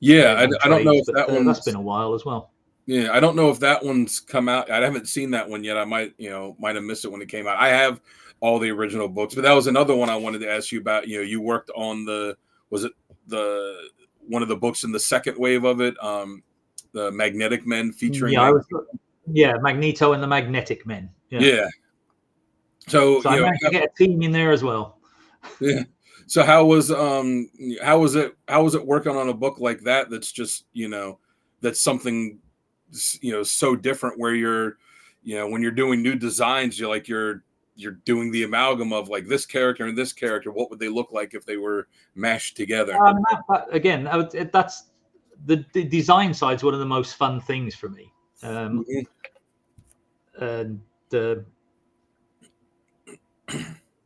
Yeah, I don't know if that one. That's been a while as well. Yeah, I don't know if that one's come out. I haven't seen that one yet. I might have missed it when it came out. I have all the original books, but that was another one I wanted to ask you about. You worked on one of the books in the second wave of it, the Magnetic Men featuring. Magneto and the Magnetic Men. Yeah. So I managed to get a team in there as well. Yeah. So how was it working on a book like that? That's just that's something so different, where you're when you're doing new designs, you're doing the amalgam of like this character and this character. What would they look like if they were mashed together? Again, that's the design side's one of the most fun things for me. And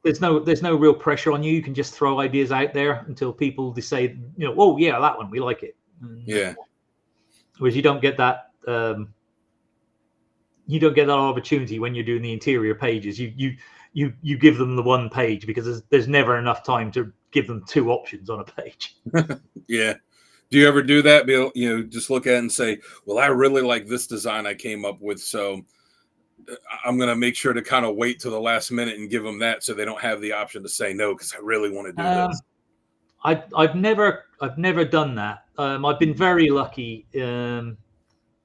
there's no real pressure on you. You can just throw ideas out there until people decide, oh yeah, that one, we like it. Whereas you don't get that. You don't get that opportunity when you're doing the interior pages. You give them the one page, because there's never enough time to give them two options on a page. Yeah. Do you ever do that? Just look at it and say, well, I really like this design I came up with, so I'm going to make sure to kind of wait till the last minute and give them that, so they don't have the option to say no, because I really want to do this. I've never done that. I've been very lucky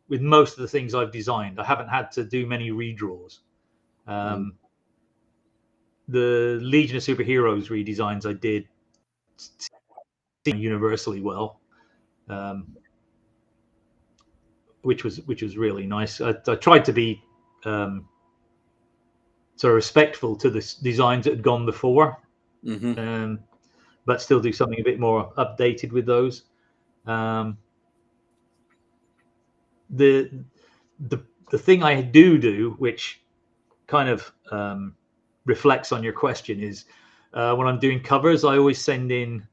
with most of the things I've designed. I haven't had to do many redraws. the Legion of Superheroes redesigns I did universally well, which was really nice. I tried to be sort of respectful to the designs that had gone before, but still do something a bit more updated with those. The thing I do, which kind of reflects on your question, is when I'm doing covers, I always send in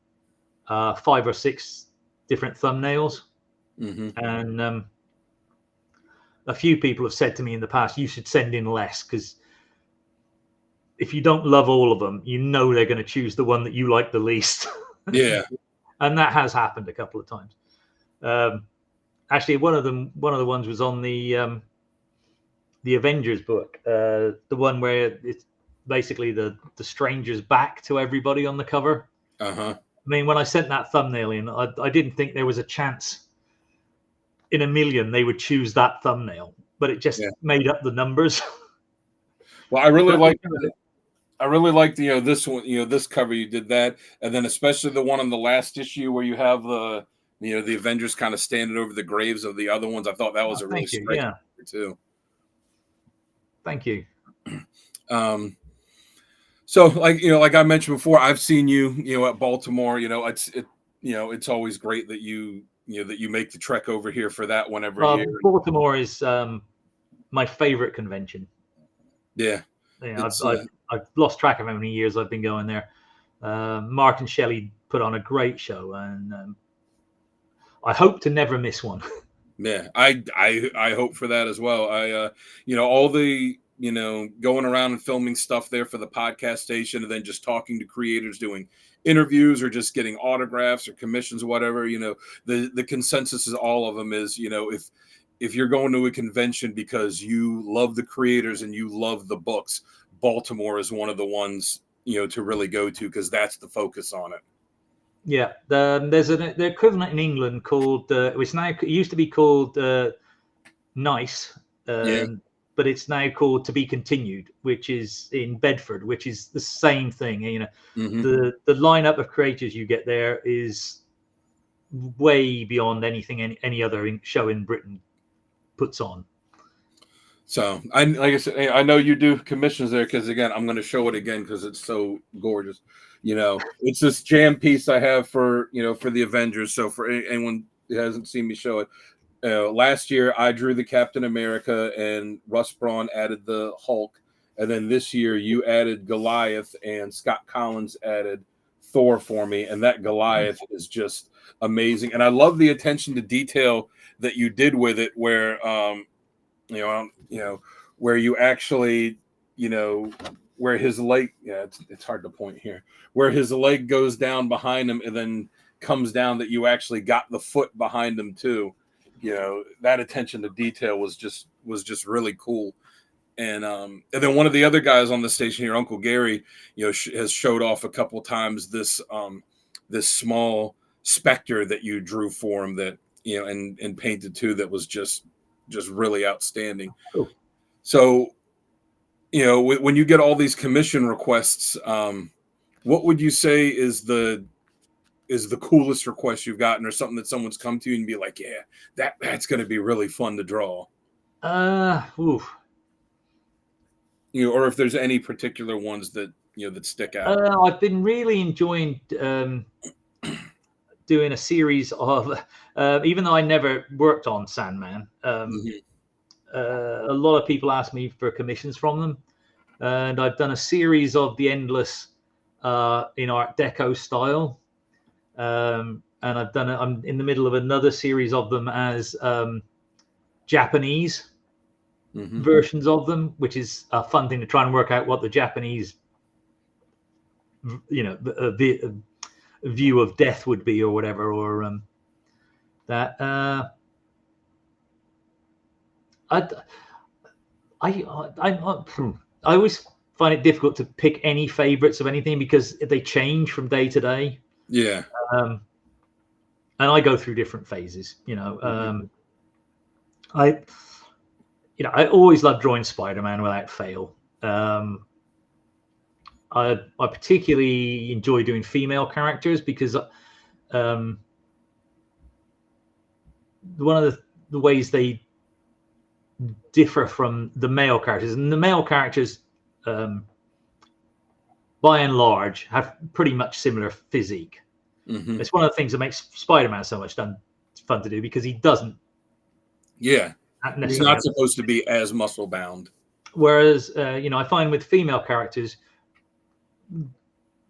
5 or 6 different thumbnails, and a few people have said to me in the past, you should send in less, because if you don't love all of them, you know they're going to choose the one that you like the least. Yeah. And that has happened a couple of times. Actually, one of the ones was on the Avengers book, the one where it's basically the stranger's back to everybody on the cover. I mean, when I sent that thumbnail in, I didn't think there was a chance in a million they would choose that thumbnail, but it just made up the numbers. Well, I really like this one, this cover you did that, and then especially the one on the last issue where you have the the Avengers kind of standing over the graves of the other ones. I thought that was a really striking cover too. Thank you. So like I mentioned before, I've seen you at Baltimore. It's always great that you make the trek over here for that one every year. Baltimore is my favorite convention. Yeah. I've lost track of how many years I've been going there. Mark and Shelley put on a great show, and I hope to never miss one. Yeah, I hope for that as well. All the going around and filming stuff there for the podcast station, and then just talking to creators, doing interviews, or just getting autographs or commissions or whatever. The consensus is all of them is if you're going to a convention because you love the creators and you love the books, Baltimore is one of the ones to really go to, because that's the focus on it. Yeah, there's the equivalent in England called it used to be called NICE, but it's now called To Be Continued, which is in Bedford, which is the same thing. The lineup of creators you get there is way beyond anything any other show in Britain puts on. So like I said, I know you do commissions there, because again, I'm going to show it again because it's so gorgeous. It's this jam piece I have for for the Avengers. So for anyone who hasn't seen me show it, last year I drew the Captain America and Russ Braun added the Hulk, and then this year you added Goliath and Scott Collins added Thor for me, and that Goliath is just amazing. And I love the attention to detail that you did with it, where where you actually, where his leg, it's hard to point here, where his leg goes down behind him and then comes down, that you actually got the foot behind him too. That attention to detail was just really cool. And then one of the other guys on the station here, Uncle Gary, has showed off a couple times this small Spectre that you drew for him, that and painted too, that was just really outstanding. Cool. So, when you get all these commission requests, what would you say is the coolest request you've gotten, or something that someone's come to you and be like, yeah, that's going to be really fun to draw? Or if there's any particular ones that that stick out. I've been really enjoying doing a series of, even though I never worked on Sandman, a lot of people ask me for commissions from them, and I've done a series of the Endless in Art Deco style, and I'm in the middle of another series of them as Japanese versions of them, which is a fun thing to try and work out what the Japanese view of death would be, or whatever, or that. I always find it difficult to pick any favorites of anything, because they change from day to day. Yeah. And I go through different phases. I always love drawing Spider-Man without fail. I particularly enjoy doing female characters because one of the ways they differ from the male characters, and the male characters, by and large, have pretty much similar physique. Mm-hmm. It's one of the things that makes Spider-Man so much fun to do, because he doesn't. Yeah, he's not supposed to be as muscle bound. Whereas, I find with female characters,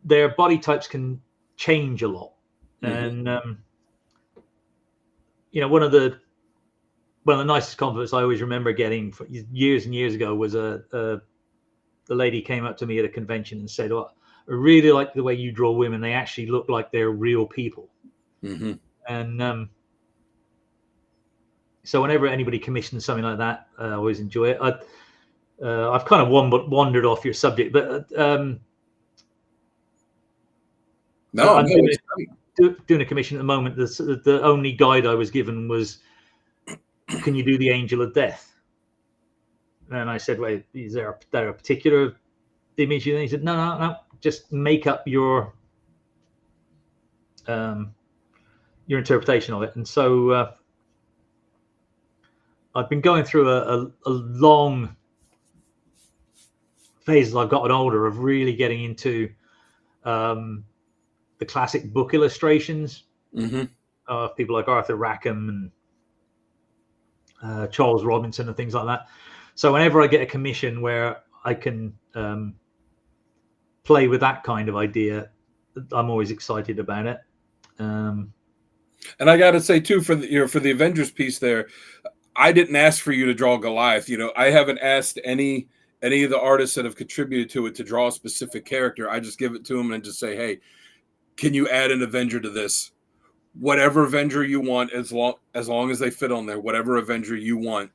their body types can change a lot. Mm-hmm. And one of the nicest compliments I always remember getting years and years ago was the lady came up to me at a convention and said, "Oh, I really like the way you draw women. They actually look like they're real people." Mm-hmm. And so whenever anybody commissions something like that, I always enjoy it. I've kind of wandered off your subject, but I'm doing a commission at the moment. The only guide I was given was, "Can you do the Angel of Death?" And I said, "Wait, is there a particular image?" And he said, No. Just make up your interpretation of it." And so I've been going through a long phase as I've gotten older of really getting into the classic book illustrations of people like Arthur Rackham and Charles Robinson and things like that. So whenever I get a commission where I can play with that kind of idea, I'm always excited about it. And I got to say too, for the Avengers piece there, I didn't ask for you to draw Goliath. I haven't asked any of the artists that have contributed to it to draw a specific character. I just give it to them and just say, "Hey, can you add an Avenger to this? Whatever Avenger you want, as long as they fit on there. Whatever Avenger you want."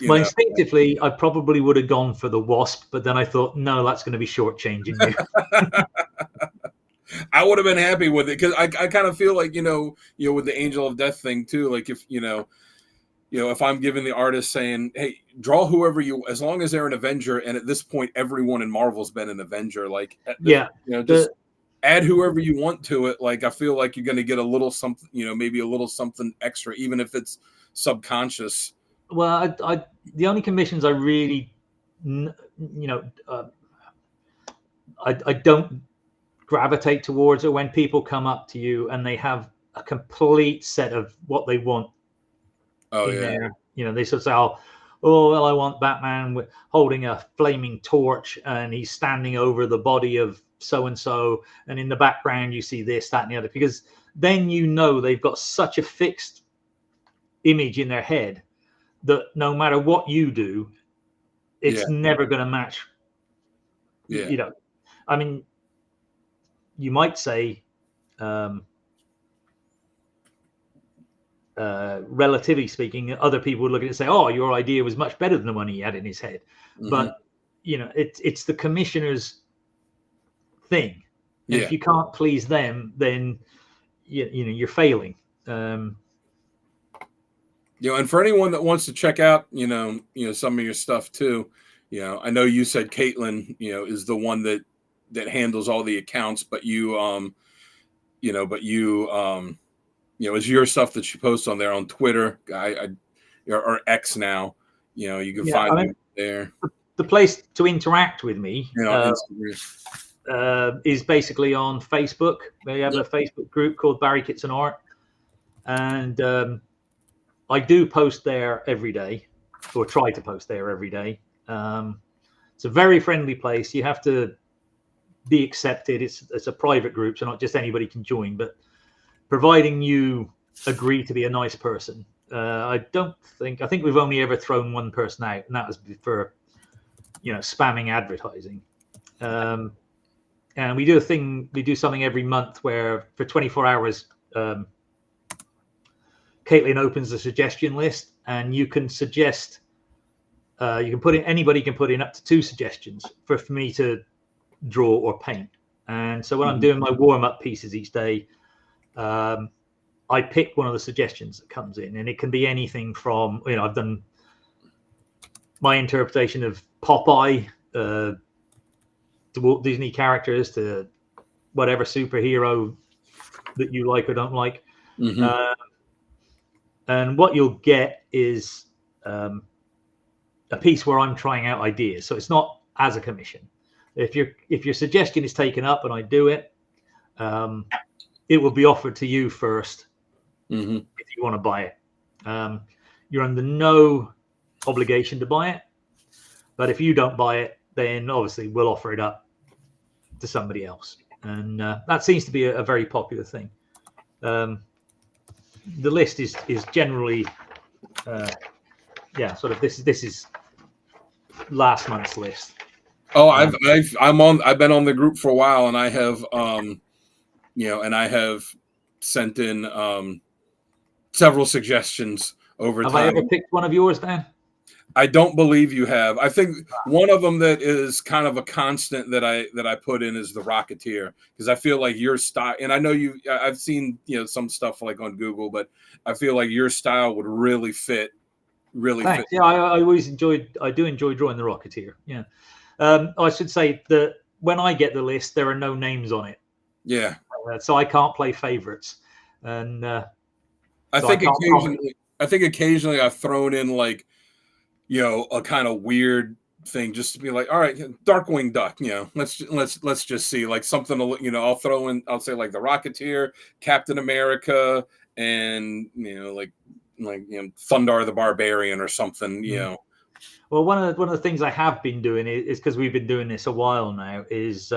Instinctively, I probably would have gone for the Wasp, but then I thought, no, that's going to be shortchanging you. I would have been happy with it, because I kind of feel like, with the Angel of Death thing too, like if, if I'm giving the artist saying, "Hey, draw whoever as long as they're an Avenger," and at this point, everyone in Marvel's been an Avenger, like, just add whoever you want to it. Like, I feel like you're going to get a little something, maybe a little something extra, even if it's subconscious. Well, the only commissions I really, I don't gravitate towards are when people come up to you and they have a complete set of what they want. There. They sort of say, "Oh, well, I want Batman holding a flaming torch and he's standing over the body of so-and-so. And in the background, you see this, that, and the other." Because then they've got such a fixed image in their head that no matter what you do, it's never going to match. I mean, you might say, relatively speaking, other people would look at it and say, "Oh, your idea was much better than the one he had in his head." Mm-hmm. But it's the commissioner's thing. And if you can't please them, then you're failing. And for anyone that wants to check out, some of your stuff too, I know you said Caitlin, is the one that handles all the accounts, but is your stuff that you post on there on Twitter, or X now, you can find me there. The place to interact with me is basically on Facebook. We have a Facebook group called Barry Kitson Art, and I do post there every day, or try to post there every day. It's a very friendly place. You have to be accepted. It's a private group, so not just anybody can join, but providing you agree to be a nice person. I think we've only ever thrown one person out, and that was for spamming advertising. And we do something every month where for 24 hours Caitlin opens the suggestion list, and you can suggest, anybody can put in up to 2 suggestions for me to draw or paint. And so when I'm doing my warm-up pieces each day, I pick one of the suggestions that comes in, and it can be anything from, I've done my interpretation of Popeye, to Walt Disney characters to whatever superhero that you like or don't like. And what you'll get is a piece where I'm trying out ideas. So it's not as a commission. If your suggestion is taken up and I do it, it will be offered to you first if you want to buy it. You're under no obligation to buy it, but if you don't buy it, then obviously we'll offer it up to somebody else, and that seems to be a very popular thing. The list is generally, sort of this is last month's list. Oh, I've been on the group for a while, and I have and I have sent in several suggestions over time. Have I ever picked one of yours, Dan? I don't believe you have. I think one of them that is kind of a constant that I put in is the Rocketeer, because I feel like your style, and I know I've seen some stuff like on Google, but I feel like your style would really fit. Thanks. Yeah, I do enjoy drawing the Rocketeer. Yeah, I should say that when I get the list, there are no names on it. Yeah. So I can't play favorites, and I think occasionally I've thrown in like, a kind of weird thing just to be like, all right, Darkwing Duck, let's just see, like something, I'll throw in, I'll say like the Rocketeer, Captain America, and like Thundar the Barbarian or something, Well, one of the things I have been doing is because we've been doing this a while now, is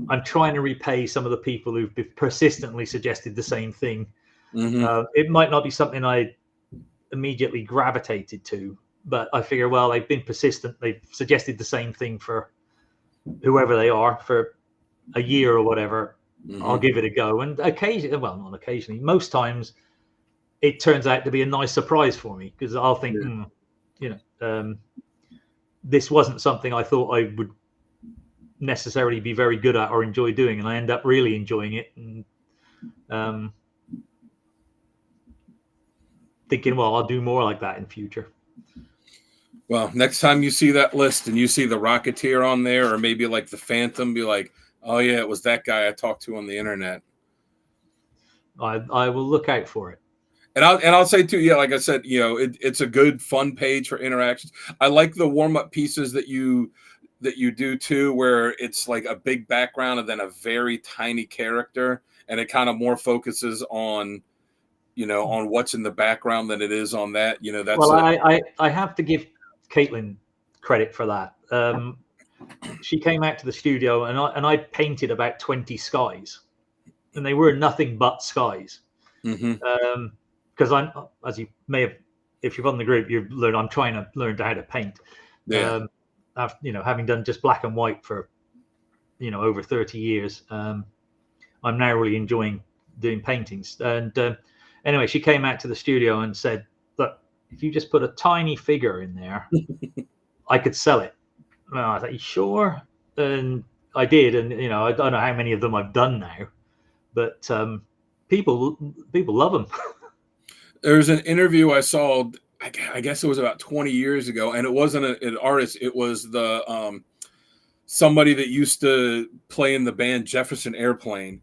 I'm trying to repay some of the people who've persistently suggested the same thing. It might not be something I immediately gravitated to, but I figure, well, they've been persistent. They've suggested the same thing for whoever they are for a year or whatever. I'll give it a go. And occasionally, well, not occasionally, most times it turns out to be a nice surprise for me, because I'll think, this wasn't something I thought I would necessarily be very good at or enjoy doing, and I end up really enjoying it, and thinking, well, I'll do more like that in future. Well, next time you see that list and you see the Rocketeer on there, or maybe like the Phantom, be like, oh yeah, it was that guy I talked to on the internet. I will look out for it. And I'll say too, yeah, like I said, it's a good fun page for interactions. I like the warm-up pieces that you do too, where it's like a big background and then a very tiny character, and it kind of more focuses on on what's in the background than it is on that. That's well, I have to give Caitlin credit for that. She came out to the studio, and I painted about 20 skies, and they were nothing but skies. Because I'm, as you may have, if you're on the group, you've learned, I'm trying to learn how to paint. Yeah. Having done just black and white for over 30 years, I'm now really enjoying doing paintings. And anyway, she came out to the studio and said, look, if you just put a tiny figure in there, I could sell it. And I thought, you sure? And I did. And, I don't know how many of them I've done now, but people love them. There's an interview I saw, I guess it was about 20 years ago, and it wasn't an artist. It was the somebody that used to play in the band Jefferson Airplane.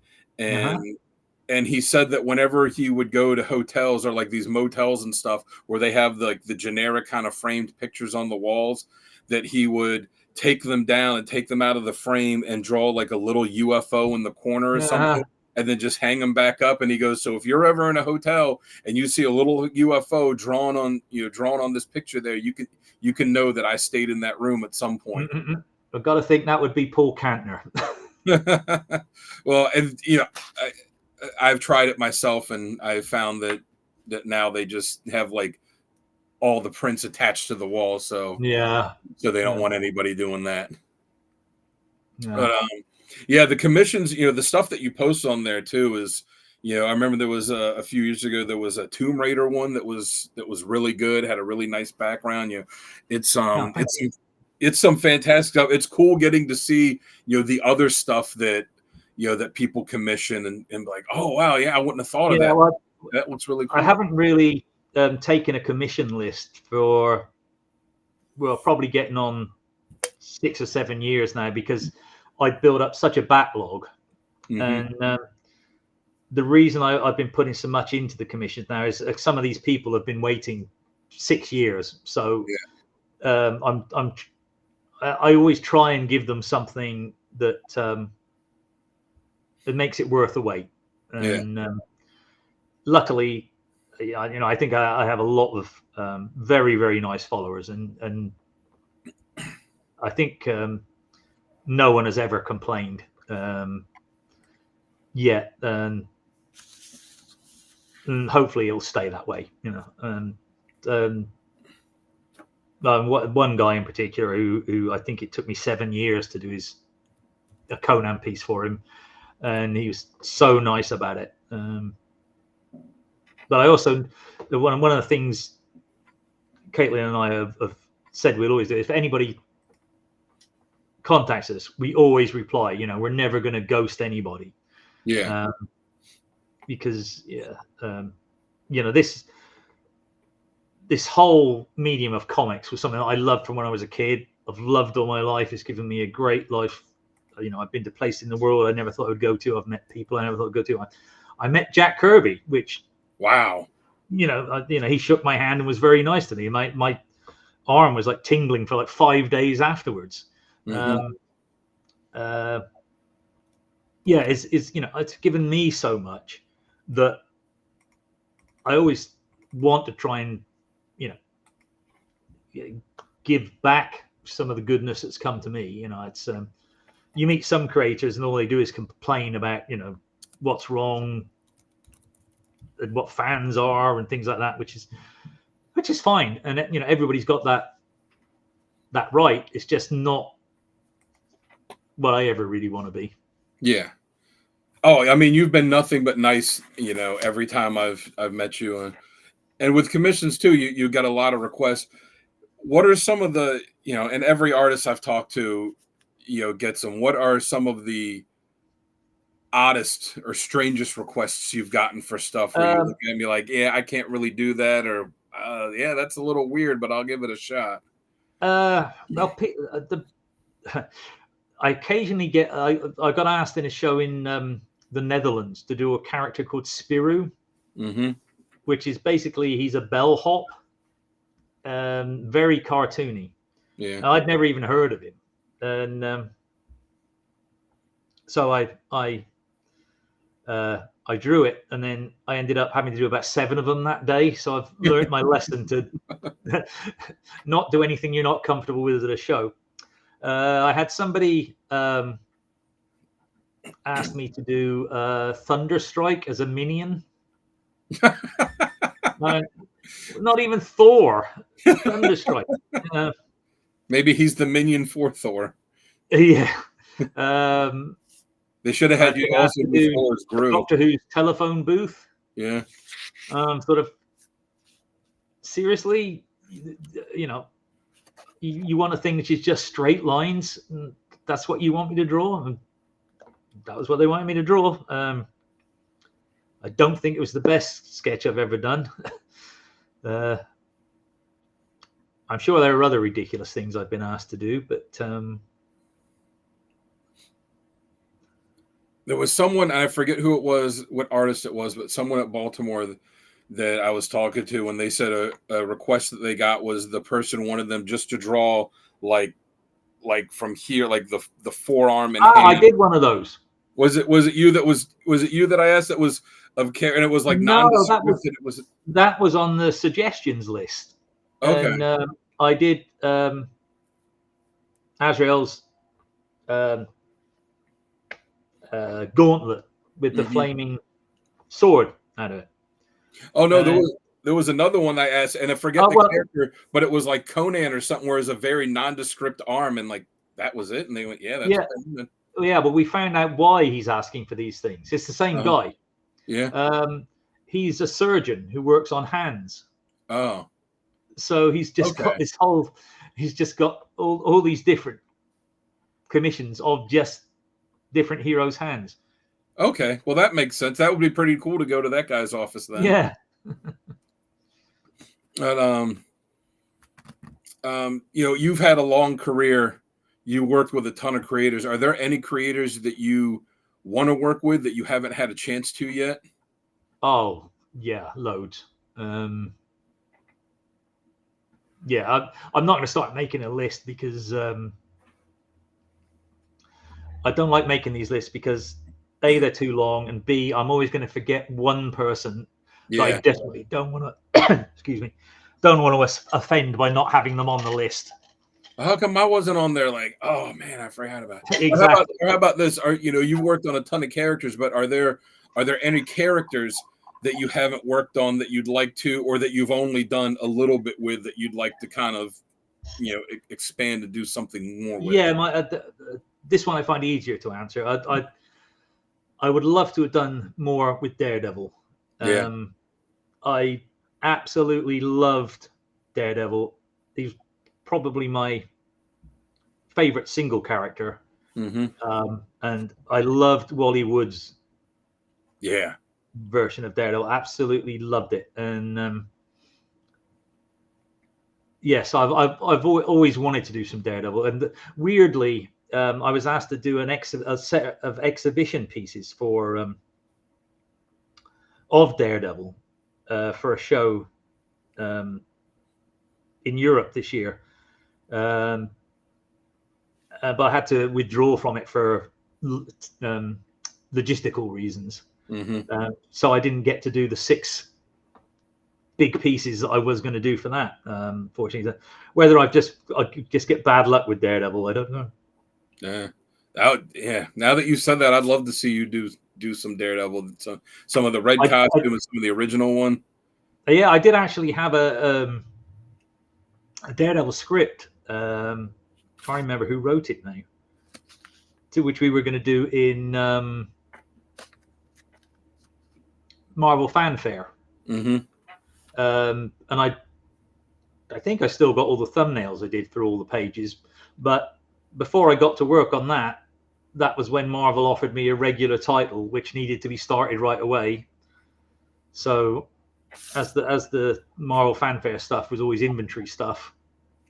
And he said that whenever he would go to hotels or like these motels and stuff where they have the generic kind of framed pictures on the walls, that he would take them down and take them out of the frame and draw like a little UFO in the corner or something, and then just hang them back up. And he goes, so if you're ever in a hotel and you see a little UFO drawn on this picture there, you can know that I stayed in that room at some point. I've got to think that would be Paul Kantner. Well, and I've tried it myself, and I found that now they just have like all the prints attached to the wall, so they don't want anybody doing that. But the commissions, the stuff that you post on there too is, I remember there was a few years ago there was a Tomb Raider one that was really good, had a really nice background. It's some fantastic stuff. It's cool getting to see the other stuff that that people commission and be like, oh wow, yeah, I wouldn't have thought of that. Well, that looks really cool. I haven't really taken a commission list for, well, probably getting on 6 or 7 years now, because I built up such a backlog. And the reason I've been putting so much into the commissions now is some of these people have been waiting 6 years. So I always try and give them something that it makes it worth the wait. And luckily, I think I have a lot of very, very nice followers, and I think no one has ever complained yet, and hopefully it'll stay that way. One guy in particular who I think it took me 7 years to do a Conan piece for him, and he was so nice about it. But I also, one of the things Caitlin and I have said we'll always do, if anybody contacts us, we always reply. We're never going to ghost anybody. Because this whole medium of comics was something that I loved from when I was a kid. I've loved all my life. It's given me a great life. I've been to places in the world I never thought I would go to. I've met people I never thought I'd go to. I met Jack Kirby, which, wow, he shook my hand and was very nice to me. My arm was like tingling for like 5 days afterwards. It's given me so much that I always want to try and give back some of the goodness that's come to me. It's you meet some creators and all they do is complain about what's wrong and what fans are and things like that, which is fine, and everybody's got that right. It's just not what I ever really want to be. Oh, I mean, you've been nothing but nice, every time I've met you, and with commissions too. You got a lot of requests. What are some of the, and every artist I've talked to, gets them. What are some of the oddest or strangest requests you've gotten for stuff where you look at me like, I can't really do that, or that's a little weird, but I'll give it a shot? I occasionally get. I got asked in a show in the Netherlands to do a character called Spiru, which is basically he's a bellhop, very cartoony. Now, I'd never even heard of him, and so I drew it, and then I ended up having to do about 7 of them that day. So I've learned my lesson to not do anything you're not comfortable with at a show. I had somebody ask me to do Thunderstrike as a minion. Not even Thor. Thunderstrike. Maybe he's the minion for Thor. Yeah. They should have had you also do Thor's group. Doctor Who's telephone booth. Yeah. Sort of. Seriously, you want a thing which is just straight lines. And that's what you want me to draw. And that was what they wanted me to draw. I don't think it was the best sketch I've ever done. I'm sure there are other ridiculous things I've been asked to do, but there was someone, I forget who it was, what artist it was, but someone at Baltimore that I was talking to, when they said a request that they got was the person wanted them just to draw like from here, like the forearm and hand. I did one of those. Was it you that I asked that was of care, and it was like that was on the suggestions list. Okay. And I did Azrael's gauntlet with the flaming sword out of it. Oh no, there was another one I asked, and I forget the character, but it was like Conan or something, where it's a very nondescript arm, and like that was it. And they went, but we found out why he's asking for these things. It's the same guy. Yeah. He's a surgeon who works on hands. Oh. So he's just got this whole. He's just got all these different commissions of just different heroes' hands. Okay, well that makes sense. That would be pretty cool to go to that guy's office then. Yeah. And you've had a long career, you worked with a ton of creators. Are there any creators that you want to work with that you haven't had a chance to yet? Oh yeah, loads. Yeah, I'm not going to start making a list because I don't like making these lists because A, they're too long, and B, I'm always going to forget one person that I Yeah. definitely don't want to, excuse me, don't want to offend by not having them on the list. How come I wasn't on there? Like, oh man, I forgot about it. Exactly. How about this? You worked on a ton of characters, but are there any characters that you haven't worked on that you'd like to, or that you've only done a little bit with that you'd like to kind of expand and do something more with? Yeah, this one I find easier to answer. I would love to have done more with Daredevil. Yeah. I absolutely loved Daredevil. He's probably my favorite single character. Mm-hmm. And I loved Wally Wood's Yeah. version of Daredevil. Absolutely loved it. And yes, I've always wanted to do some Daredevil. And weirdly, I was asked to do a set of exhibition pieces for of Daredevil for a show in Europe this year. But I had to withdraw from it for logistical reasons. Mm-hmm. So I didn't get to do the 6 big pieces that I was going to do for that. Fortunately, whether I just get bad luck with Daredevil, I don't know. Yeah. Now that you said that, I'd love to see you do some Daredevil, some of the red costume and some of the original one. Yeah, I did actually have a Daredevil script. Can't remember who wrote it now. To which we were going to do in Marvel Fanfare. Mm-hmm. And I think I still got all the thumbnails I did for all the pages. But before I got to work on that, that was when Marvel offered me a regular title, which needed to be started right away. So as the Marvel Fanfare stuff was always inventory stuff,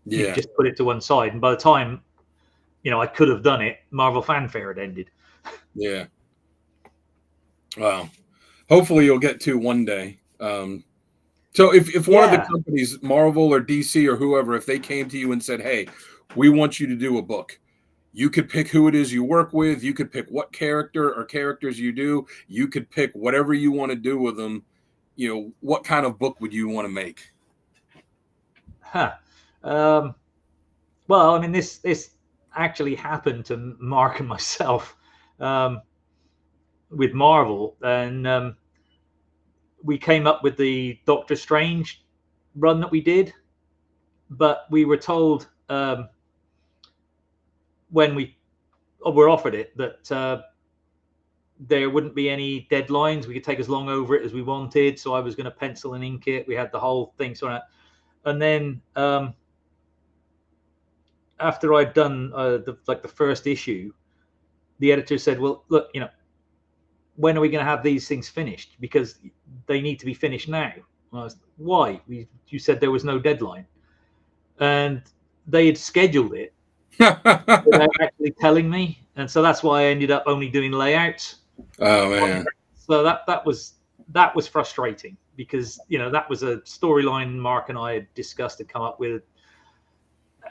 you Yeah. just put it to one side. And by the time, I could have done it, Marvel Fanfare had ended. Yeah. Well, hopefully you'll get to one day. So if one of the companies, Marvel or DC or whoever, if they came to you and said, "Hey, we want you to do a book," you could pick who it is you work with. You could pick what character or characters you do. You could pick whatever you want to do with them. What kind of book would you want to make? Huh. Well, I mean, this actually happened to Mark and myself with Marvel, and we came up with the Doctor Strange run that we did, but we were told when we were offered it that there wouldn't be any deadlines. We could take as long over it as we wanted. So I was going to pencil and ink it. We had the whole thing sort of, and then after I'd done the first issue, the editor said, "Well, look, when are we going to have these things finished? Because they need to be finished now." And I was, "Why? You said there was no deadline," and they had scheduled it without actually telling me, and so that's why I ended up only doing layouts. Oh man! So that was frustrating because that was a storyline Mark and I had discussed and come up with,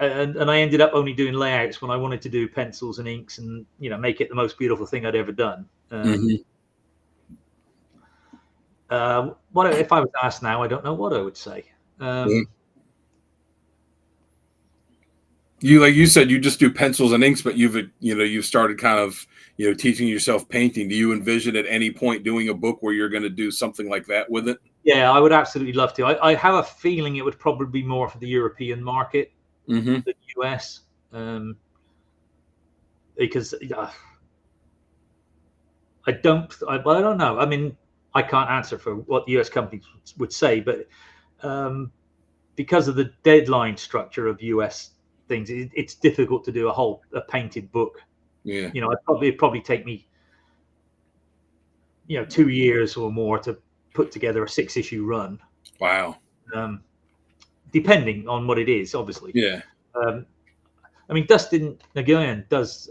and I ended up only doing layouts when I wanted to do pencils and inks and make it the most beautiful thing I'd ever done. What if I was asked now? I don't know what I would say. You said you just do pencils and inks, but you've started kind of teaching yourself painting. Do you envision at any point doing a book where you're going to do something like that with it? Yeah, I would absolutely love to. I have a feeling it would probably be more for the European market than the US, because I don't know. I mean, I can't answer for what the US companies would say, but because of the deadline structure of US things, it's difficult to do a painted book. Yeah. It'd probably take me 2 years or more to put together a 6-issue run. Wow. Depending on what it is, obviously. Yeah. I mean, Dustin again does,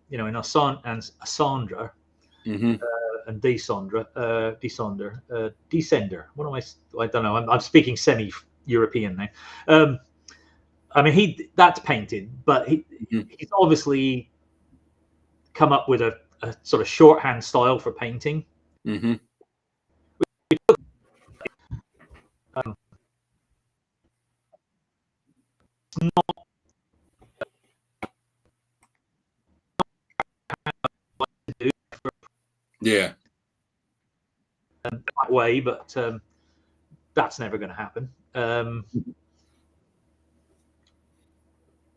you know, in Asandra Mm-hmm. and Descender. What am I don't know. I'm speaking semi-European now. I mean, that's painted, but he's obviously come up with a sort of shorthand style for painting. Mm-hmm. Not Yeah. that way, but that's never going to happen.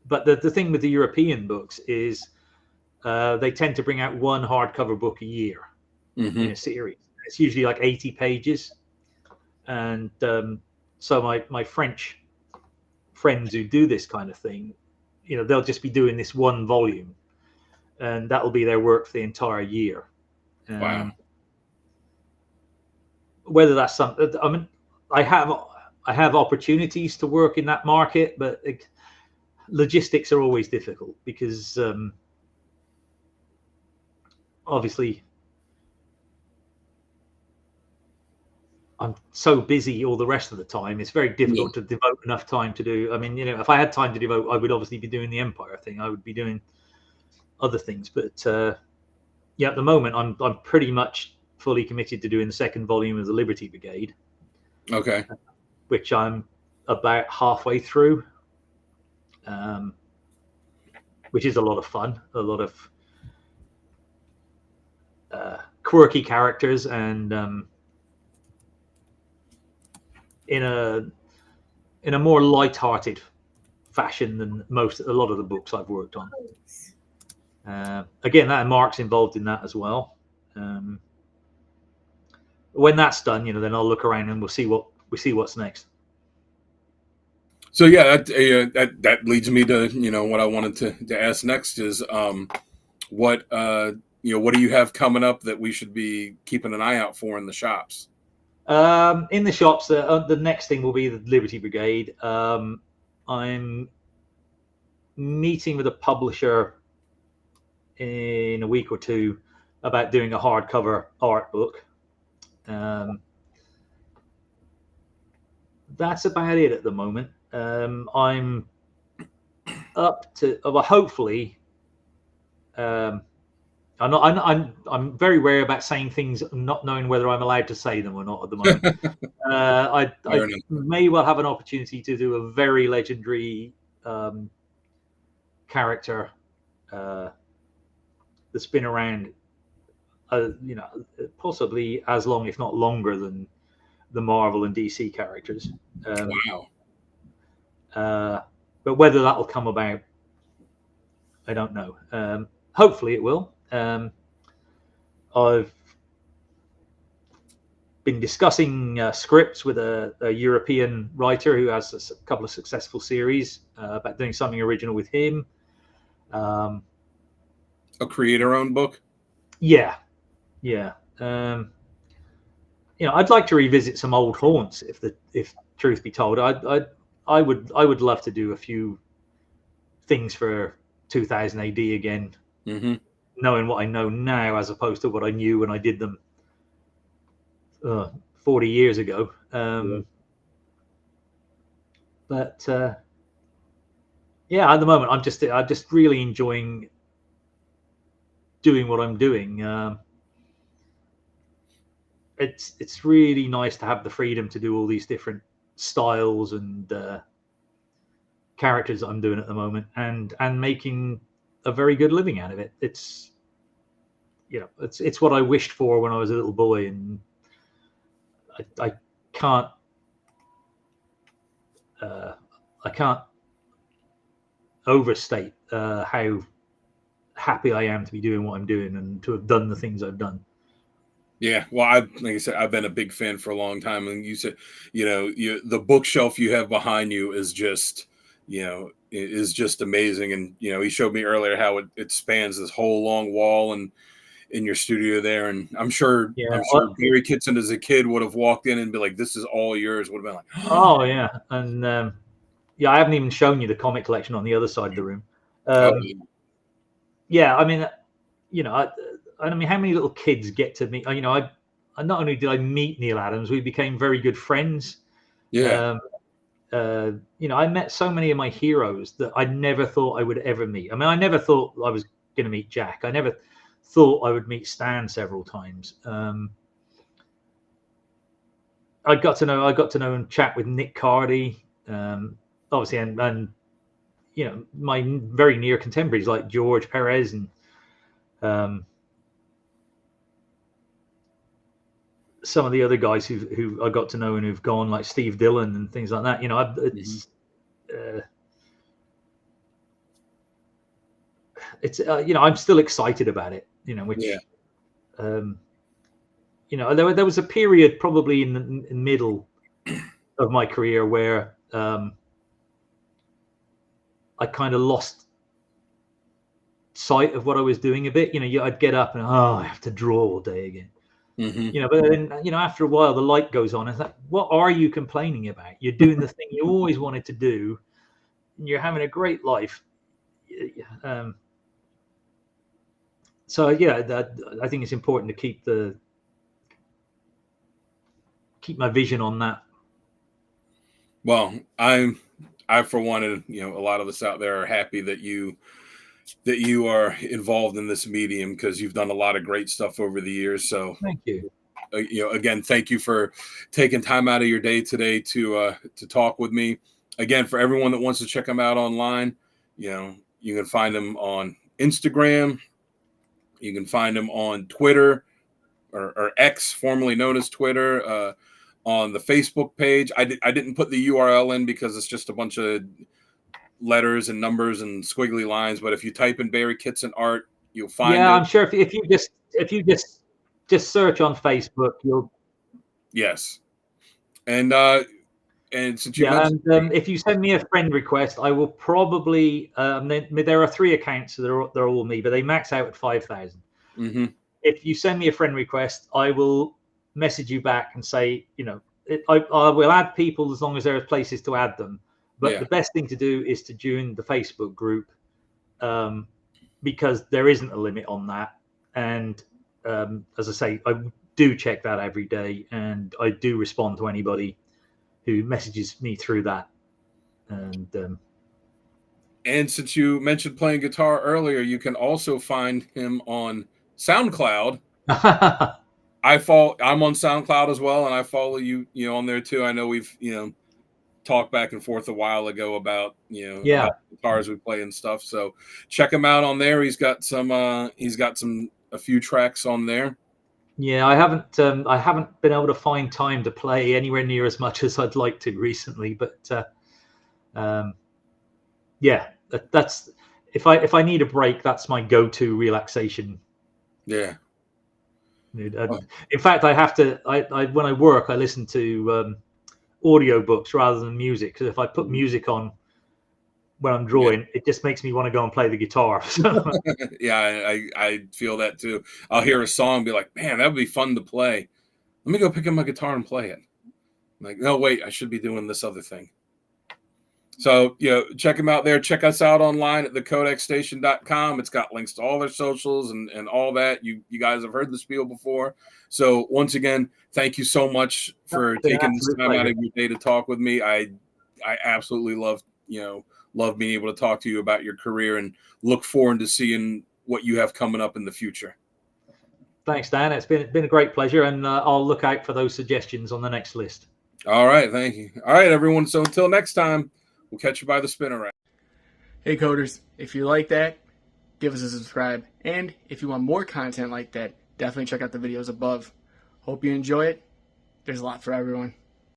But the thing with the European books is they tend to bring out one hardcover book a year in a series. It's usually like 80 pages. And so my French friends who do this kind of thing, you know, they'll just be doing this one volume, and that'll be their work for the entire year. Wow. Whether that's something, I mean, I have opportunities to work in that market, but logistics are always difficult because obviously I'm so busy all the rest of the time. It's very difficult to devote enough time to do. I mean, you know, if I had time to devote, I would obviously be doing the Empire thing. I would be doing other things, but yeah, at the moment I'm pretty much fully committed to doing the second volume of the Liberty Brigade. Okay. Which I'm about halfway through, which is a lot of fun. A lot of quirky characters, and in a more light-hearted fashion than a lot of the books I've worked on. Again, that Mark's involved in that as well. When that's done, you know, then I'll look around and we'll see what's next. So yeah, that leads me to, you know, what I wanted to ask next is what you know, what do you have coming up that we should be keeping an eye out for in the shops? In the shops, the next thing will be the Liberty Brigade. I'm meeting with a publisher in a week or two about doing a hardcover art book. That's about it at the moment. I'm up to, well, hopefully. I'm very wary about saying things, not knowing whether I'm allowed to say them or not at the moment. I may well have an opportunity to do a very legendary character that's been around, you know, possibly as long, if not longer, than the Marvel and DC characters. Wow. But whether that will come about, I don't know. Hopefully it will. I've been discussing scripts with a European writer who has a couple of successful series about doing something original with him. A creator-owned book? Yeah. You know, I'd like to revisit some old haunts. If truth be told, I would love to do a few things for 2000 AD again, knowing what I know now as opposed to what I knew when I did them 40 years ago. But yeah, at the moment I'm just really enjoying doing what I'm doing. It's really nice to have the freedom to do all these different styles and characters that I'm doing at the moment, and making a very good living out of it. It's, you know, it's what I wished for when I was a little boy, and I can't overstate how happy I am to be doing what I'm doing and to have done the things I've done. Yeah, well, like I said, I've been a big fan for a long time, and you said, you know, the bookshelf you have behind you is just, you know, is just amazing. And you know, he showed me earlier how it spans this whole long wall and in your studio there. And I'm sure Barry Kitson as a kid would have walked in and be like, "This is all yours." Would have been like, "Oh yeah," and yeah, I haven't even shown you the comic collection on the other side of the room. Oh, Yeah, I mean, I mean, how many little kids get to meet? I not only did I meet Neil Adams, we became very good friends. yeah. Um, I met so many of my heroes that I never thought I would ever meet. I mean, I never thought I was going to meet Jack. I never thought I would meet Stan several times. I got to know and chat with Nick Cardy, obviously, and my very near contemporaries like George Perez and some of the other guys who I got to know and who've gone, like Steve Dillon and things like that. I'm still excited about it. There was a period probably in the middle of my career where I kind of lost sight of what I was doing a bit. I'd get up and I have to draw all day again. But then after a while the light goes on. It's like, what are you complaining about? You're doing the thing you always wanted to do, and you're having a great life. So I think it's important to keep my vision on that. Well, I for one, a lot of us out there are happy that you are involved in this medium, because you've done a lot of great stuff over the years. So thank you. Again, thank you for taking time out of your day today to talk with me. Again, for everyone that wants to check them out online, you can find them on Instagram. You can find them on Twitter or X, formerly known as Twitter. On the Facebook page, I didn't put the URL in because it's just a bunch of letters and numbers and squiggly lines. But if you type in Barry Kitson art, you'll find it. Yeah, I'm sure if you just search on Facebook, you'll. Yes, and since you mentioned, if you send me a friend request, I will probably. There are 3 accounts, so they're all me, but they max out at 5,000. Mm-hmm. If you send me a friend request, I will message you back and say, I will add people as long as there are places to add them. But the best thing to do is to join the Facebook group, because there isn't a limit on that. And as I say, I do check that every day, and I do respond to anybody who messages me through that. And since you mentioned playing guitar earlier, you can also find him on SoundCloud. I'm on SoundCloud as well, and I follow you on there too. I know we've talked back and forth a while ago about about the guitars we play and stuff. So check him out on there. He's got a few tracks on there. Yeah, I haven't been able to find time to play anywhere near as much as I'd like to recently, but that's if I need a break, that's my go-to relaxation. Yeah. In fact, I have to. When I work, I listen to audiobooks rather than music, because if I put music on when I'm drawing, it just makes me want to go and play the guitar. Yeah, I feel that too. I'll hear a song and be like, man, that would be fun to play. Let me go pick up my guitar and play it. I'm like, no, wait, I should be doing this other thing. So, check them out there. Check us out online at thecodexstation.com. It's got links to all their socials and all that. You guys have heard the spiel before. So once again, thank you so much for taking this time out of your day to talk with me. I absolutely love being able to talk to you about your career, and look forward to seeing what you have coming up in the future. Thanks, Dan. It's been a great pleasure, and I'll look out for those suggestions on the next list. All right. Thank you. All right, everyone. So until next time, we'll catch you by the spinner rack. Hey, coders. If you like that, give us a subscribe. And if you want more content like that, definitely check out the videos above. Hope you enjoy it. There's a lot for everyone.